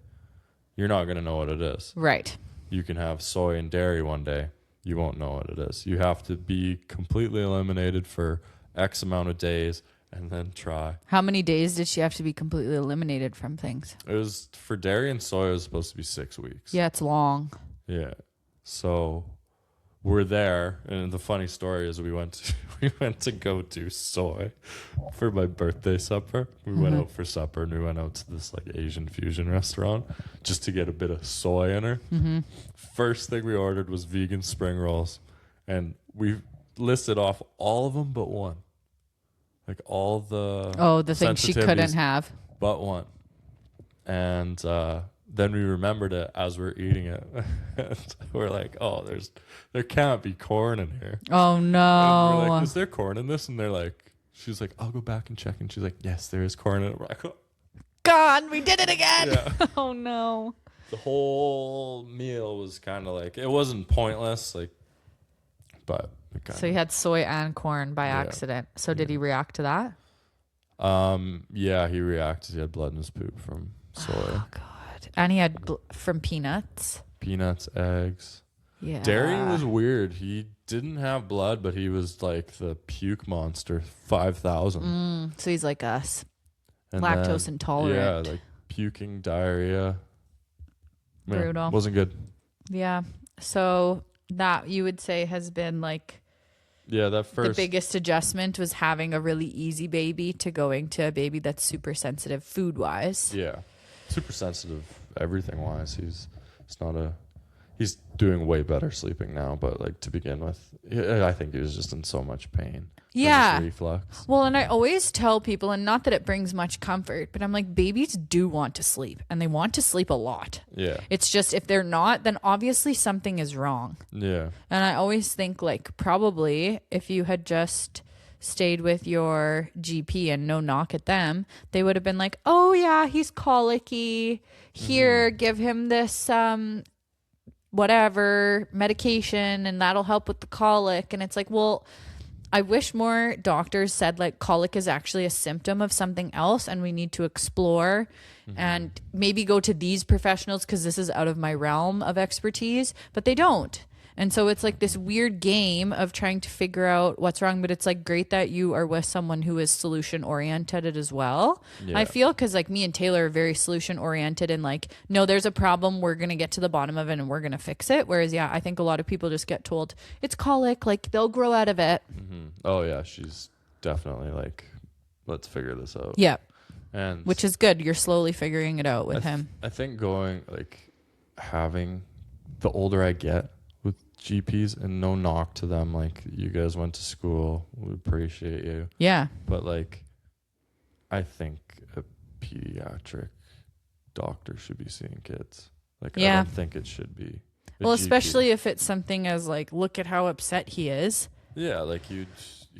You're not going to know what it is. Right. You can have soy and dairy one day. You won't know what it is. You have to be completely eliminated for X amount of days and then try. How many days did she have to be completely eliminated from things? It was for dairy and soy, it was supposed to be 6 weeks. Yeah, it's long. Yeah. So we're there, and the funny story is we went to go do soy for my birthday supper. We went out for supper, and we went out to this like Asian fusion restaurant just to get a bit of soy in her. Mm-hmm. First thing we ordered was vegan spring rolls, and we listed off all of them but one. Like all the thing she couldn't have but one. And then we remembered it as we're eating it. We're like, there can't be corn in here. Oh no. And we're like, is there corn in this? And they're like, she's like, I'll go back and check. And she's like, yes, there is corn in it. We're like, God, we did it again. Yeah. Oh no. The whole meal was kind of like, it wasn't pointless, like, but so he had soy and corn by accident. So did he react to that? Yeah, he reacted. He had blood in his poop from soy. Oh God. And he had from peanuts, eggs. Yeah. Dairy was weird. He didn't have blood, but he was like the puke monster, 5,000. So he's like us, and lactose intolerant. Yeah, like puking, diarrhea. Brutal. Wasn't good. Yeah. So that you would say has been like, that first, the biggest adjustment was having a really easy baby to going to a baby that's super sensitive food-wise. Yeah. Super sensitive everything wise. He's doing way better sleeping now, but like to begin with, I think he was just in so much pain. Yeah. Reflux. Well, and I always tell people, and not that it brings much comfort, but I'm like, babies do want to sleep, and they want to sleep a lot. Yeah. It's just if they're not, then obviously something is wrong. Yeah. And I always think like probably if you had just stayed with your GP and no knock at them, they would have been like, oh yeah, he's colicky. Here, give him this whatever medication and that'll help with the colic. And it's like, well, I wish more doctors said like colic is actually a symptom of something else and we need to explore and maybe go to these professionals because this is out of my realm of expertise, but they don't. And so it's like this weird game of trying to figure out what's wrong, but it's like great that you are with someone who is solution oriented as well. Yeah. I feel because like me and Taylor are very solution oriented and like, no, there's a problem. We're going to get to the bottom of it and we're going to fix it. Whereas, I think a lot of people just get told it's colic, like they'll grow out of it. Mm-hmm. Oh yeah. She's definitely like, let's figure this out. Yeah. And which is good. You're slowly figuring it out with him. I think going like having the older I get with GPs, and no knock to them, like, you guys went to school, we appreciate you. Yeah. But like, I think a pediatric doctor should be seeing kids. Like, I don't think it should be. Well, GP. especially if it's something as like, look at how upset he is. Yeah, like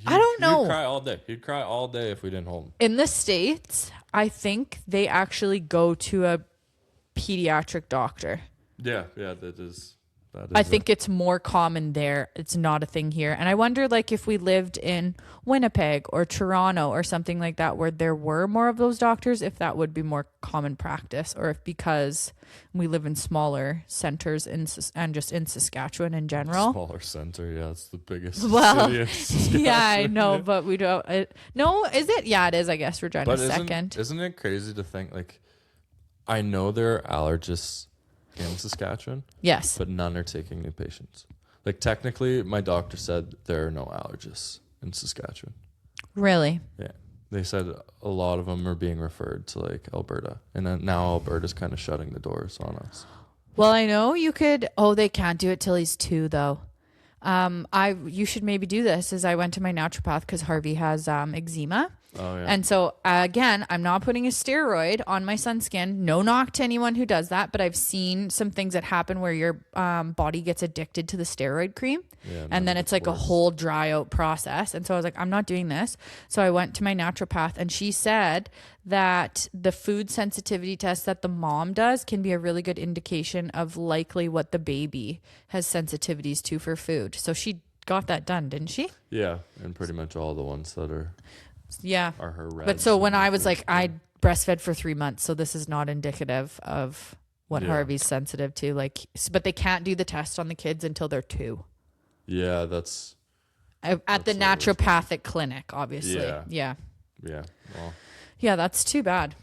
I don't know. He'd cry all day. He'd cry all day if we didn't hold him. In the States, I think they actually go to a pediatric doctor. Yeah, that is I think it's more common there. It's not a thing here. And I wonder, like, if we lived in Winnipeg or Toronto or something like that, where there were more of those doctors, if that would be more common practice, or if because we live in smaller centers and just in Saskatchewan in general. Smaller center, yeah, it's the biggest city in Saskatchewan. Yeah, I know, but we don't. No, is it? Yeah, it is. I guess Regina's second. Isn't it crazy to think, like, I know there are allergists in Saskatchewan. Yes. But none are taking new patients. Like, technically, my doctor said there are no allergists in Saskatchewan. Really? Yeah. They said a lot of them are being referred to, like, Alberta. And then now Alberta's kind of shutting the doors on us. Well, I know you could. Oh, they can't do it till he's 2, though. You should maybe do this. Is I went to my naturopath because Harvey has eczema. Oh, yeah. And so, again, I'm not putting a steroid on my son's skin. No knock to anyone who does that. But I've seen some things that happen where your body gets addicted to the steroid cream. Yeah, and then it's like a whole dry out process. And so I was like, I'm not doing this. So I went to my naturopath, and she said that the food sensitivity test that the mom does can be a really good indication of likely what the baby has sensitivities to for food. So she got that done, didn't she? Yeah, and pretty much all the ones that are her reds. But so when I was like, I breastfed for 3 months, so this is not indicative of what Harvey's sensitive to. Like, but they can't do the test on the kids until they're 2. Yeah, that's at the naturopathic clinic, obviously. Yeah. Well, yeah, that's too bad.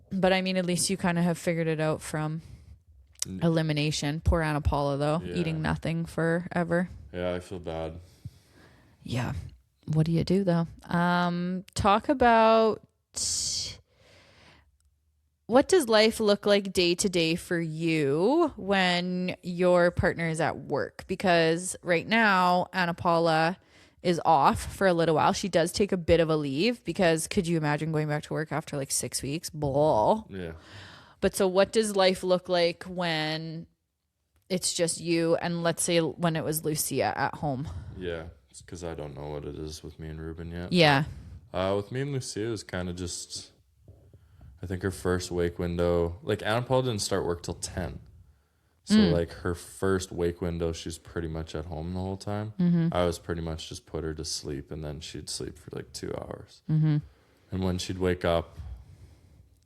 But I mean, at least you kind of have figured it out from elimination. Poor Anna Paula, though, eating nothing forever. Yeah, I feel bad. Yeah. What do you do, though? Talk about what does life look like day to day for you when your partner is at work? Because right now, Anna Paula is off for a little while. She does take a bit of a leave because could you imagine going back to work after like 6 weeks? Blah. Yeah. But so what does life look like when it's just you and let's say when it was Lucia at home? Yeah. It's because I don't know what it is with me and Ruben yet. Yeah. With me and Lucia, it was kind of just, I think her first wake window, like Anna Paula didn't start work till 10. So like her first wake window, she's pretty much at home the whole time. Mm-hmm. I was pretty much just put her to sleep and then she'd sleep for like 2 hours. Mm-hmm. And when she'd wake up,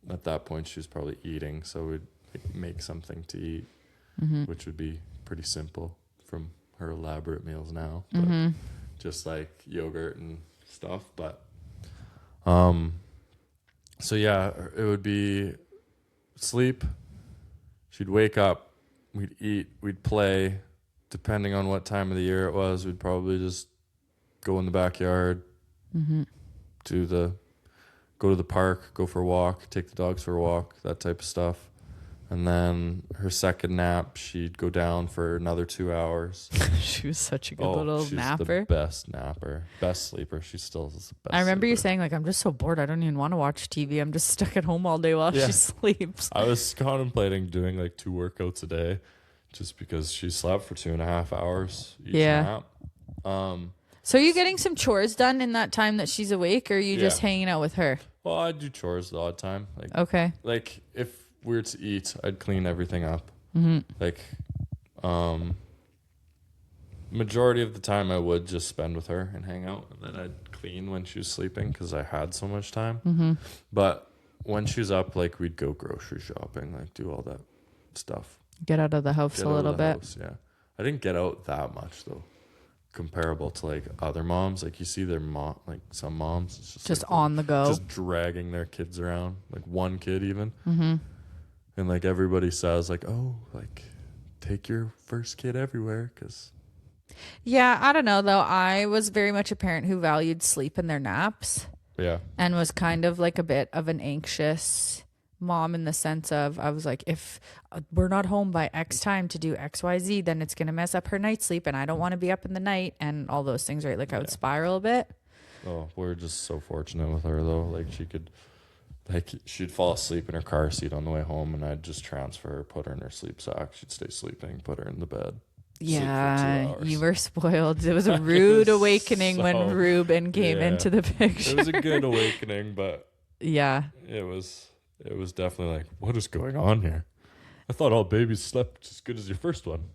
at that point she was probably eating. So we'd make something to eat, which would be pretty simple from her elaborate meals now. But just like yogurt and stuff. But so yeah, it would be sleep. She'd wake up, we'd eat, we'd play. Depending on what time of the year it was, we'd probably just go in the backyard, go to the park, go for a walk, take the dogs for a walk, that type of stuff. And then her second nap, she'd go down for another 2 hours. She was such a good little napper. The best napper, best sleeper. She still is the best. I remember sleeper. you saying like, I'm just so bored. I don't even want to watch TV. I'm just stuck at home all day while she sleeps. I was contemplating doing like 2 workouts a day just because she slept for 2.5 hours each nap. So are you getting some chores done in that time that she's awake, or are you just hanging out with her? Well, I do chores the odd time. Like, okay. Like if we were to eat, I'd clean everything up. Like, majority of the time I would just spend with her and hang out, and then I'd clean when she was sleeping because I had so much time. But when she was up, like we'd go grocery shopping, like do all that stuff. Get out of the house a little bit. Yeah, I didn't get out that much though, comparable to like other moms. Like you see their mom, like some moms, it's just like on the go, just dragging their kids around, like one kid even. And like everybody says, like, oh, like take your first kid everywhere, because. Yeah, I don't know though. I was very much a parent who valued sleep in their naps. Yeah. And was kind of like a bit of an anxious mom in the sense of, I was like, if we're not home by X time to do XYZ, then it's going to mess up her night's sleep and I don't want to be up in the night and all those things, right? Like I would spiral a bit. Oh, we're just so fortunate with her though. Like she'd fall asleep in her car seat on the way home and I'd just transfer her, put her in her sleep sack. She'd stay sleeping, put her in the bed. Yeah, you were spoiled. It was a rude awakening when Ruben came into the picture. It was a good awakening, but yeah, it was definitely like, what is going on here? I thought all babies slept as good as your first one.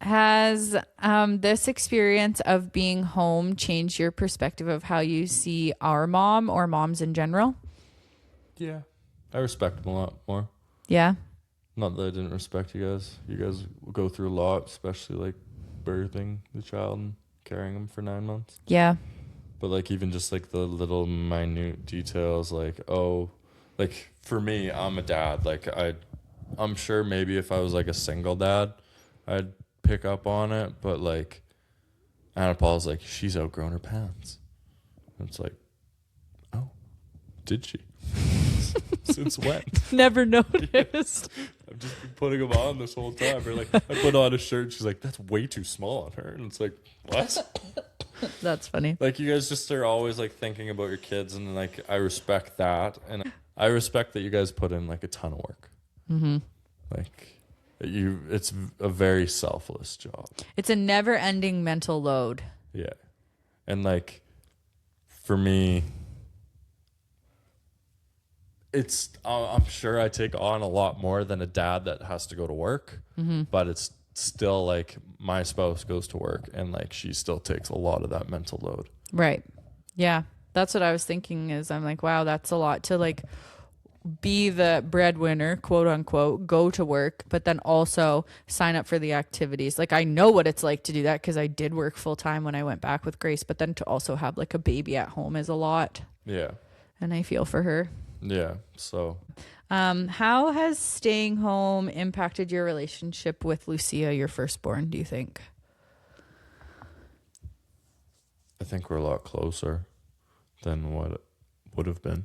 Has this experience of being home changed your perspective of how you see our mom or moms in general? Yeah, I respect them a lot more. Yeah. Not that I didn't respect you guys. You guys go through a lot, especially like birthing the child and carrying him for 9 months. Yeah. But like even just like the little minute details, like, oh, like for me, I'm a dad. Like I'm sure maybe if I was like a single dad, I'd pick up on it. But like Anna Paul's like, she's outgrown her pants. And it's like, oh, did she? Since when? Never noticed. I've just been putting them on this whole time. Or like I put on a shirt, she's like, that's way too small on her. And it's like, what? That's funny. Like you guys just are always like thinking about your kids, and like I respect that, and I respect that you guys put in like a ton of work. Mm-hmm. Like it's a very selfless job. It's a never-ending mental load. Yeah, and like for me, it's I'm sure I take on a lot more than a dad that has to go to work, but it's still like my spouse goes to work and like she still takes a lot of that mental load. Right. Yeah. That's what I was thinking is I'm like, wow, that's a lot to like be the breadwinner, quote unquote, go to work, but then also sign up for the activities. Like I know what it's like to do that because I did work full time when I went back with Grace, but then to also have like a baby at home is a lot. Yeah. And I feel for her. Yeah. So how has staying home impacted your relationship with Lucia, your firstborn, do you think? I think we're a lot closer than what it would have been.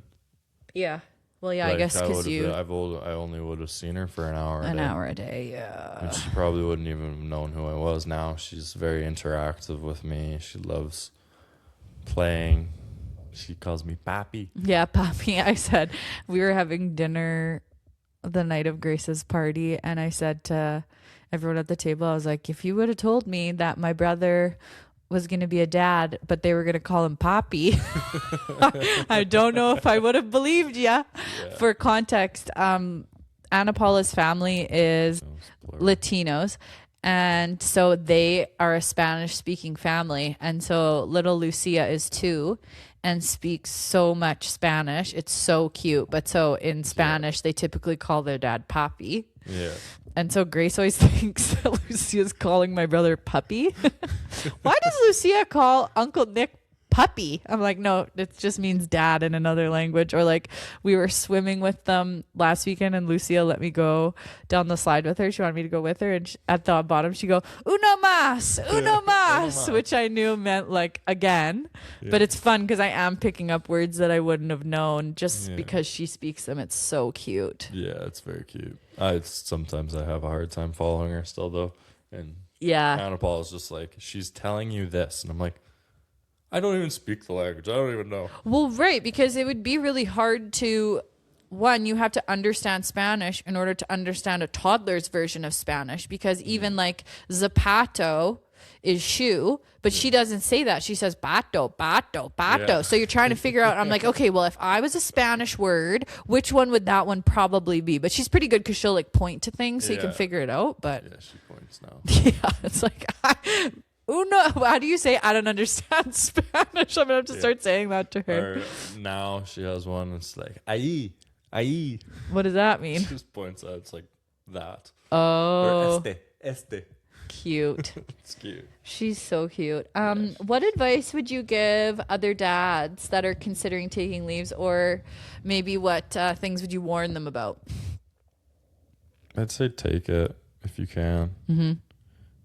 Yeah. Well, yeah, like, I guess because I only would have seen her for an hour a day, yeah. And she probably wouldn't even have known who I was. Now she's very interactive with me. She loves playing. She calls me Papi. Yeah, Papi. I said we were having dinner the night of Grace's party, and I said to everyone at the table, I was like, if you would have told me that my brother was going to be a dad, but they were going to call him Papi, I don't know if I would have believed you. Yeah. For context, Ana Paula's family is Latinos. And so they are a Spanish speaking family. And so little Lucia is 2 and speaks so much Spanish. It's so cute. But so in Spanish, they typically call their dad Papi. Yeah. And so Grace always thinks that Lucia's calling my brother Puppy. Why does Lucia call Uncle Nick Puppy? I'm like, no, it just means dad in another language. Or like we were swimming with them last weekend and Lucia let me go down the slide with her. She wanted me to go with her, and at the bottom she go uno mas, which I knew meant like again. But it's fun because I am picking up words that I wouldn't have known just because she speaks them. It's so cute. Yeah, it's very cute. Sometimes I have a hard time following her still though, and Anna Paul is just like, she's telling you this, and I'm like, I don't even speak the language. I don't even know. Well, right, because it would be really hard to, one, you have to understand Spanish in order to understand a toddler's version of Spanish, because even like zapato is shoe, but she doesn't say that. She says bato. Yeah. So you're trying to figure out, I'm like, okay, well, if I was a Spanish word, which one would that one probably be? But she's pretty good because she'll like point to things so you can figure it out. But yeah, she points now. Yeah, it's like... Uno, how do you say I don't understand Spanish? I'm gonna have to start saying that to her. Or now she has one. It's like ahí. What does that mean? She just points out. It's like that. Oh, or este. Cute. It's cute. She's so cute. What advice would you give other dads that are considering taking leaves, or maybe what things would you warn them about? I'd say take it if you can. Mm-hmm.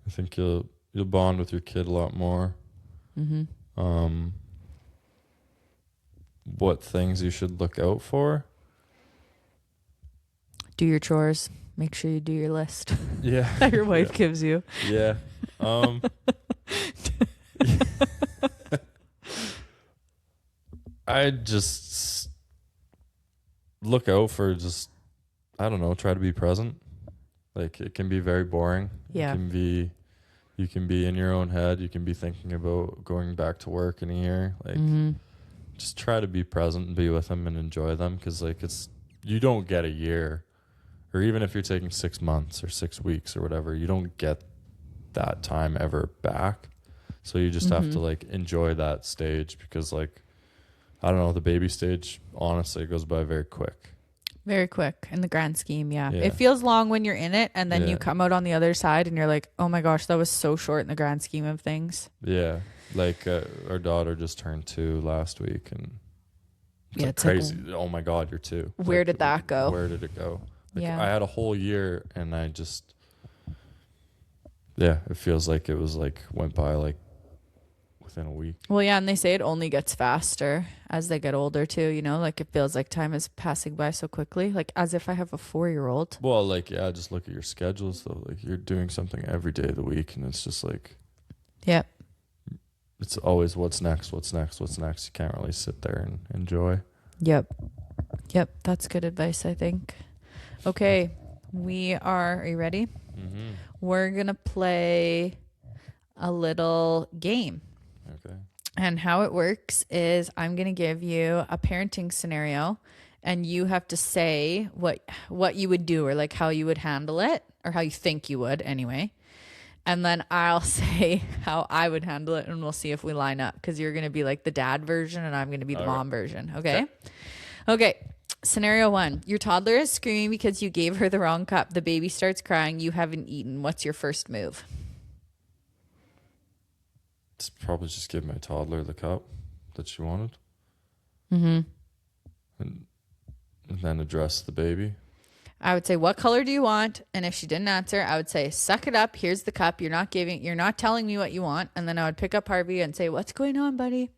I think you'll bond with your kid a lot more. Mm-hmm. What things you should look out for? Do your chores. Make sure you do your list Yeah. that your wife gives you. Yeah. I just look out for just, I don't know, try to be present. Like, it can be very boring. Yeah. You can be in your own head. You can be thinking about going back to work in a year. Like, just try to be present and be with them and enjoy them. Cause like, you don't get a year, or even if you're taking 6 months or 6 weeks or whatever, you don't get that time ever back. So you just have to like enjoy that stage, because like, I don't know, the baby stage, honestly, it goes by very quick. Very quick in the grand scheme. Yeah. It feels long when you're in it, and then you come out on the other side and you're like, oh my gosh, that was so short in the grand scheme of things. Yeah. Like our daughter just turned 2 last week, and it's like it's crazy. Oh my God, you're 2. Where like, did that go? Where did it go? Like, Yeah. I had a whole year, and I just, it feels like it was like went by like within a week. Well, yeah, and they say it only gets faster as they get older too, you know, like it feels like time is passing by so quickly, like as if I have a 4-year-old. Well, like, yeah, just look at your schedules though. Like, you're doing something every day of the week, and it's just like, Yep. it's always what's next. You can't really sit there and enjoy. Yep. That's good advice, I think. Okay. Are you ready? Mm-hmm. We're going to play a little game. Okay. And how it works is I'm going to give you a parenting scenario, and you have to say what you would do, or like how you would handle it, or how you think you would anyway. And then I'll say how I would handle it, and we'll see if we line up, because you're going to be like the dad version and I'm going to be the mom version. Okay. Scenario 1. Your toddler is screaming because you gave her the wrong cup. The baby starts crying. You haven't eaten. What's your first move? It's probably just give my toddler the cup that she wanted. Mm-hmm. And then address the baby. I would say, what color do you want? And if she didn't answer, I would say, suck it up. Here's the cup. You're not telling me what you want. And then I would pick up Harvey and say, what's going on, buddy?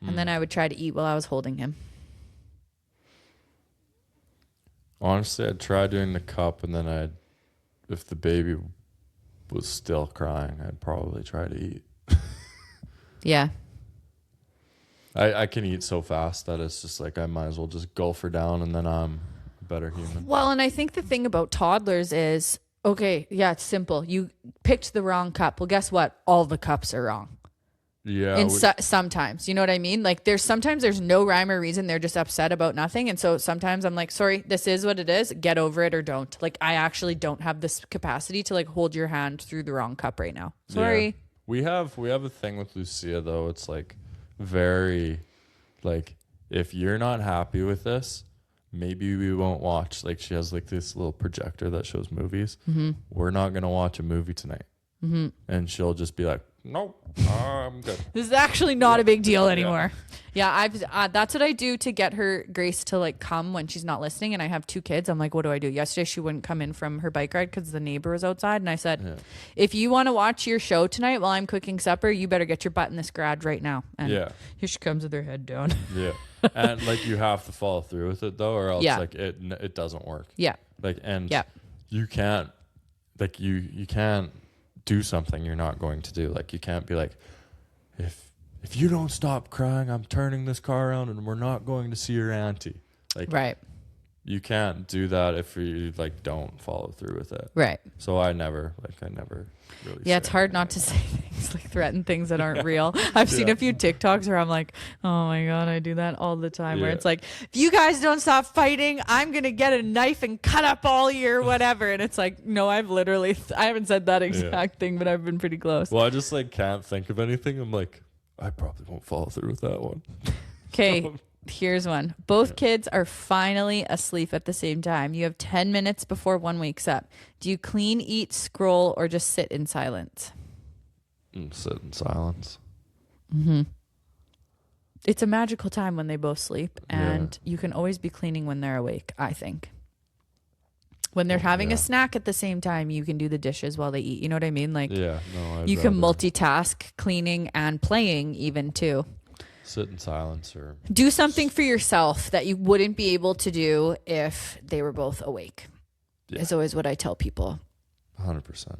And then I would try to eat while I was holding him. Honestly, I'd try doing the cup, and then if the baby was still crying, I'd probably try to eat. Yeah. I can eat so fast that it's just like I might as well just gulp her down, and then I'm a better human. Well, and I think the thing about toddlers is, okay, yeah, it's simple. You picked the wrong cup. Well, guess what? All the cups are wrong. Yeah. Sometimes, you know what I mean? Like sometimes there's no rhyme or reason. They're just upset about nothing. And so sometimes I'm like, sorry, this is what it is. Get over it or don't. Like, I actually don't have this capacity to like hold your hand through the wrong cup right now. Sorry. Yeah. We have a thing with Lucia though. It's like very, like, if you're not happy with this, maybe we won't watch. Like, she has like this little projector that shows movies. Mm-hmm. We're not going to watch a movie tonight. Mm-hmm. And she'll just be like, nope, I'm good. This is actually not a big deal anymore. Yeah, I've that's what I do to get her Grace to like come when she's not listening. And I have 2 kids. I'm like, what do I do? Yesterday she wouldn't come in from her bike ride because the neighbor was outside. And I said, if you want to watch your show tonight while I'm cooking supper, you better get your butt in this garage right now. And here she comes with her head down. Yeah. And like, you have to follow through with it though, or else like it doesn't work. Yeah. Like, and you can't, like, you can't do something you're not going to do. Like, you can't be like, if you don't stop crying, I'm turning this car around and we're not going to see your auntie. Like, right. You can't do that if you like don't follow through with it. Right. So I never really. Yeah, it's hard not to say things like threaten things that aren't real. I've seen a few TikToks where I'm like, oh my God, I do that all the time. Where it's like, if you guys don't stop fighting, I'm going to get a knife and cut up all your whatever. And it's like, no, I haven't said that exact thing, but I've been pretty close. Well, I just like can't think of anything. I'm like, I probably won't follow through with that one. Okay. Here's one. Both kids are finally asleep at the same time. You have 10 minutes before one wakes up. Do you clean, eat, scroll, or just sit in silence? Sit in silence. Mm-hmm. It's a magical time when they both sleep, and you can always be cleaning when they're awake, I think. When they're having a snack at the same time, you can do the dishes while they eat. You know what I mean? Like, you can multitask cleaning and playing even too. Sit in silence or do something for yourself that you wouldn't be able to do if they were both awake. is always what I tell people. 100%.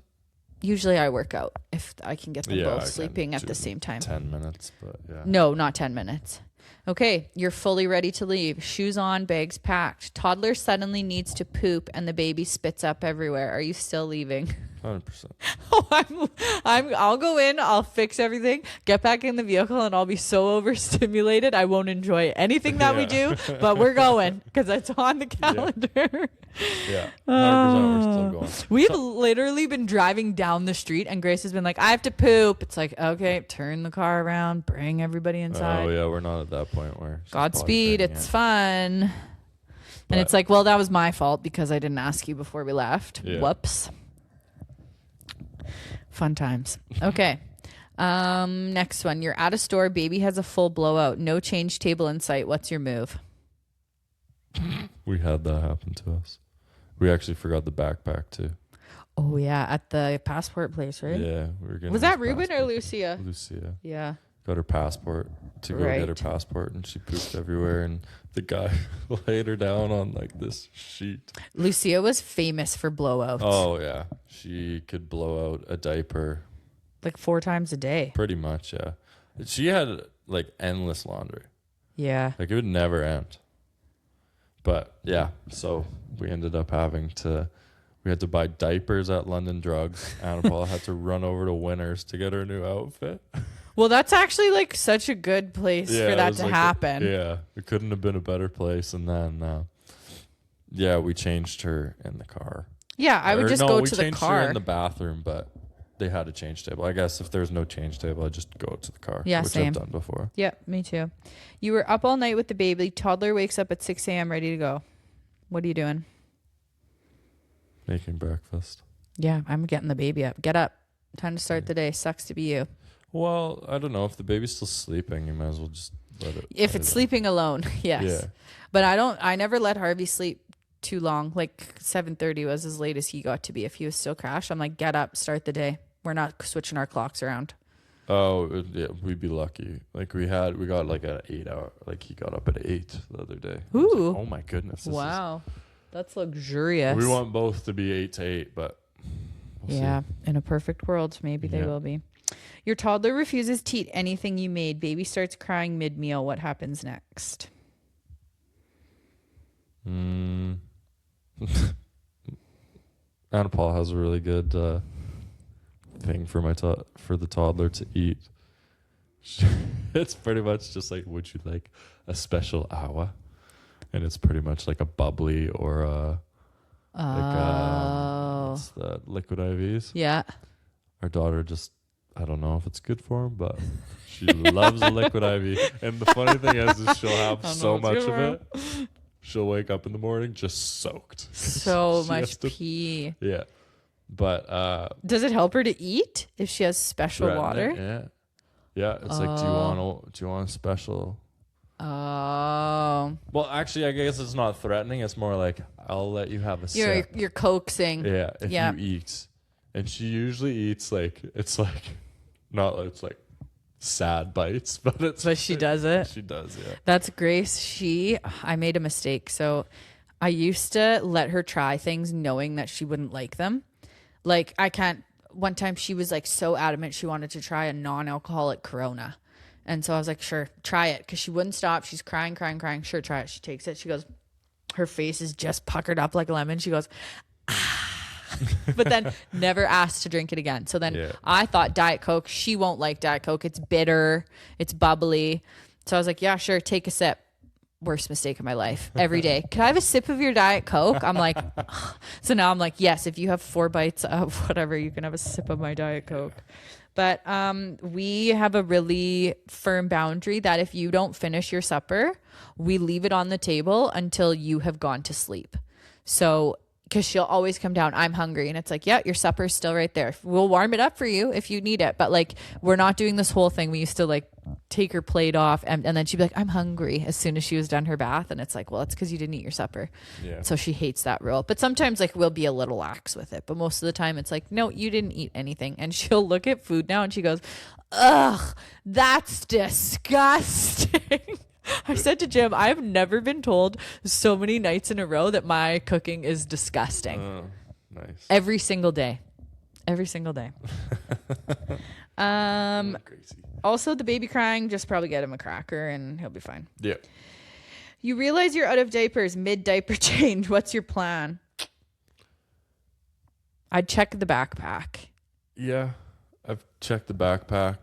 Usually I work out if I can get them both I sleeping can at do the same time. 10 minutes, but yeah. No, not 10 minutes. Okay, you're fully ready to leave. Shoes on, bags packed. Toddler suddenly needs to poop and the baby spits up everywhere. Are you still leaving? 100%. Oh, I'll go in, I'll fix everything, get back in the vehicle, and I'll be so overstimulated I won't enjoy anything that we do, but we're going because it's on the calendar. Yeah, 100% we're still going. We've literally been driving down the street and Grace has been like, I have to poop. It's like, okay, turn the car around, bring everybody inside. Oh yeah, we're not at that point where Godspeed, it's fun. And it's like, well, that was my fault because I didn't ask you before we left. Yeah. Whoops. Fun times. Okay. Next one. You're at a store. Baby has a full blowout. No change table in sight. What's your move? We had that happen to us. We actually forgot the backpack too. Oh yeah, at the passport place, right? Yeah, we were getting. Was that Ruben or Lucia? Lucia. Yeah. Got her passport to go get her passport, and she pooped everywhere. And the guy laid her down on like this sheet. Lucia was famous for blowouts. Oh yeah, she could blow out a diaper like 4 times a day. Pretty much, yeah. She had like endless laundry. Yeah. Like it would never end. But yeah, so we ended up we had to buy diapers at London Drugs. Anna Paula had to run over to Winners to get her new outfit. Well, that's actually like such a good place for that to happen. It couldn't have been a better place. And then, we changed her in the car. Yeah, I would just go to the car. We changed her in the bathroom, but they had a change table. I guess if there's no change table, I just go to the car. Yeah, which same. I've done before. Yeah, me too. You were up all night with the baby. Toddler wakes up at 6 a.m. ready to go. What are you doing? Making breakfast. Yeah, I'm getting the baby up. Get up. Time to start the day. Sucks to be you. Well, I don't know. If the baby's still sleeping, you might as well just let it. If it's sleeping alone, yes. Yeah. But I never let Harvey sleep too long. Like 7:30 was as late as he got to be. If he was still crashed, I'm like, get up, start the day. We're not switching our clocks around. Oh, yeah, we'd be lucky. Like we got like an 8 hour, like he got up at 8 the other day. Ooh. Like, oh my goodness. Wow. That's luxurious. We want both to be 8 to 8, but we'll see. In a perfect world, maybe they will be. Your toddler refuses to eat anything you made. Baby starts crying mid-meal. What happens next? Anna Paul has a really good thing for the toddler to eat. It's pretty much just like, would you like a special awa? And it's pretty much like a bubbly or what's the liquid IVs. Yeah. Our daughter just, I don't know if it's good for him, but she loves a liquid IV. And the funny thing is she'll have so much of it. She'll wake up in the morning just soaked. So much pee. Yeah. But does it help her to eat if she has special water? Yeah. Yeah. It's like, do you want a special? Oh. Well, actually, I guess it's not threatening. It's more like, I'll let you have a sip. You're coaxing. Yeah. If you eat. And she usually eats like, it's like sad bites, but she does it. She does, yeah. That's Grace. I made a mistake. So I used to let her try things knowing that she wouldn't like them. Like one time she was like so adamant she wanted to try a non-alcoholic Corona. And so I was like, sure, try it. Cause she wouldn't stop. She's crying. Sure, try it. She takes it. She goes, her face is just puckered up like a lemon. She goes, but then never asked to drink it again. So then I thought Diet Coke, she won't like Diet Coke. It's bitter. It's bubbly. So I was like, yeah, sure. Take a sip. Worst mistake of my life every day. Can I have a sip of your Diet Coke? I'm like, so now I'm like, yes, if you have 4 bites of whatever, you can have a sip of my Diet Coke. But we have a really firm boundary that if you don't finish your supper, we leave it on the table until you have gone to sleep. So because she'll always come down, I'm hungry. And it's like, yeah, your supper's still right there. We'll warm it up for you if you need it. But like, we're not doing this whole thing. We used to like take her plate off and then she'd be like, I'm hungry as soon as she was done her bath. And it's like, well, it's because you didn't eat your supper. Yeah. So she hates that rule. But sometimes like we'll be a little lax with it. But most of the time it's like, no, you didn't eat anything. And she'll look at food now and she goes, ugh, that's disgusting. I said to Jim, I've never been told so many nights in a row that my cooking is disgusting. Nice. Every single day. Every single day. Crazy. Also, the baby crying, just probably get him a cracker and he'll be fine. Yeah. You realize you're out of diapers mid-diaper change. What's your plan? I'd check the backpack. Yeah. I've checked the backpack.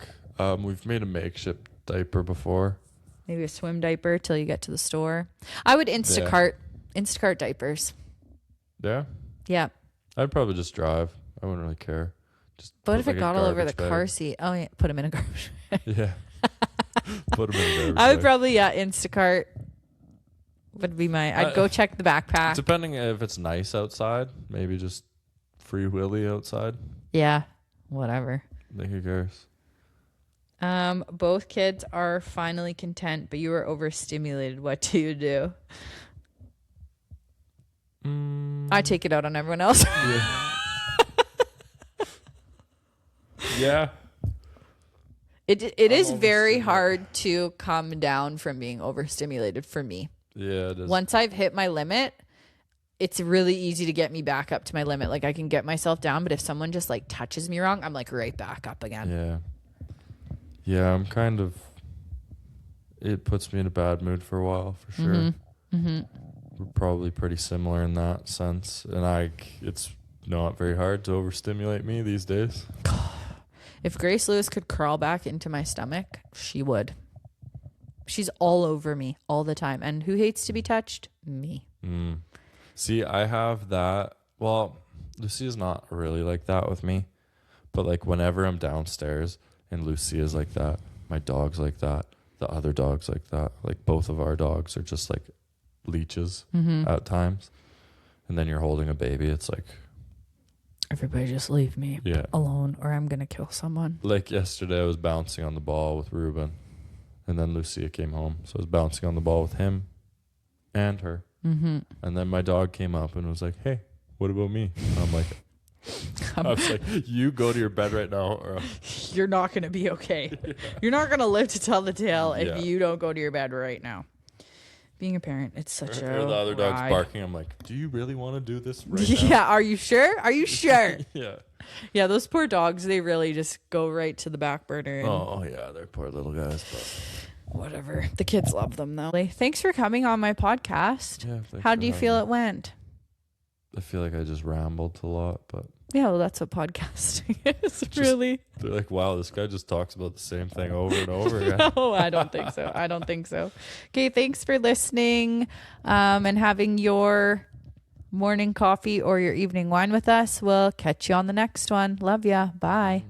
We've made a makeshift diaper before. Maybe a swim diaper till you get to the store. I would Instacart diapers. Yeah? Yeah. I'd probably just drive. I wouldn't really care. Just What if it got all over the bag. car seat? Oh, yeah. Put them in a garbage bag. Yeah. Put them in a garbage I would bag. probably, Instacart would be I'd go check the backpack. Depending if it's nice outside, maybe just free willy outside. Yeah. Whatever. Like who cares? Both kids are finally content, but you are overstimulated. What do you do? I take it out on everyone else. Yeah. Yeah. It is very hard to come down from being overstimulated for me. Yeah, it is. Once I've hit my limit, it's really easy to get me back up to my limit. Like I can get myself down, but if someone just like touches me wrong, I'm like right back up again. Yeah. Yeah, I'm kind of... It puts me in a bad mood for a while, for sure. Mm-hmm. Mm-hmm. We're probably pretty similar in that sense. And it's not very hard to overstimulate me these days. If Grace Lewis could crawl back into my stomach, she would. She's all over me all the time. And who hates to be touched? Me. See, I have that. Well, Lucia's not really like that with me. But like whenever I'm downstairs and Lucia's like that, my dog's like that, the other dog's like that. Like both of our dogs are just like leeches at times. And then you're holding a baby. It's like... Everybody just leave me alone or I'm going to kill someone. Like yesterday, I was bouncing on the ball with Ruben. And then Lucia came home. So I was bouncing on the ball with him and her. Mm-hmm. And then my dog came up and was like, hey, what about me? And I'm like... I was like, you go to your bed right now. Or you're not going to be okay. Yeah. You're not going to live to tell the tale if you don't go to your bed right now. Being a parent, it's such a or the other dog's ride. barking. I'm like, do you really want to do this right now? Yeah, are you sure? Are you sure? Yeah. Yeah, those poor dogs, they really just go right to the back burner. And oh, yeah, they're poor little guys. But whatever. The kids love them, though. Thanks for coming on my podcast. Yeah, how do you feel it went? I feel like I just rambled a lot, but... Yeah, well, that's what podcasting is, really. They're like, wow, this guy just talks about the same thing over and over again. No, I don't think so. I don't think so. Okay, thanks for listening and having your morning coffee or your evening wine with us. We'll catch you on the next one. Love ya. Bye.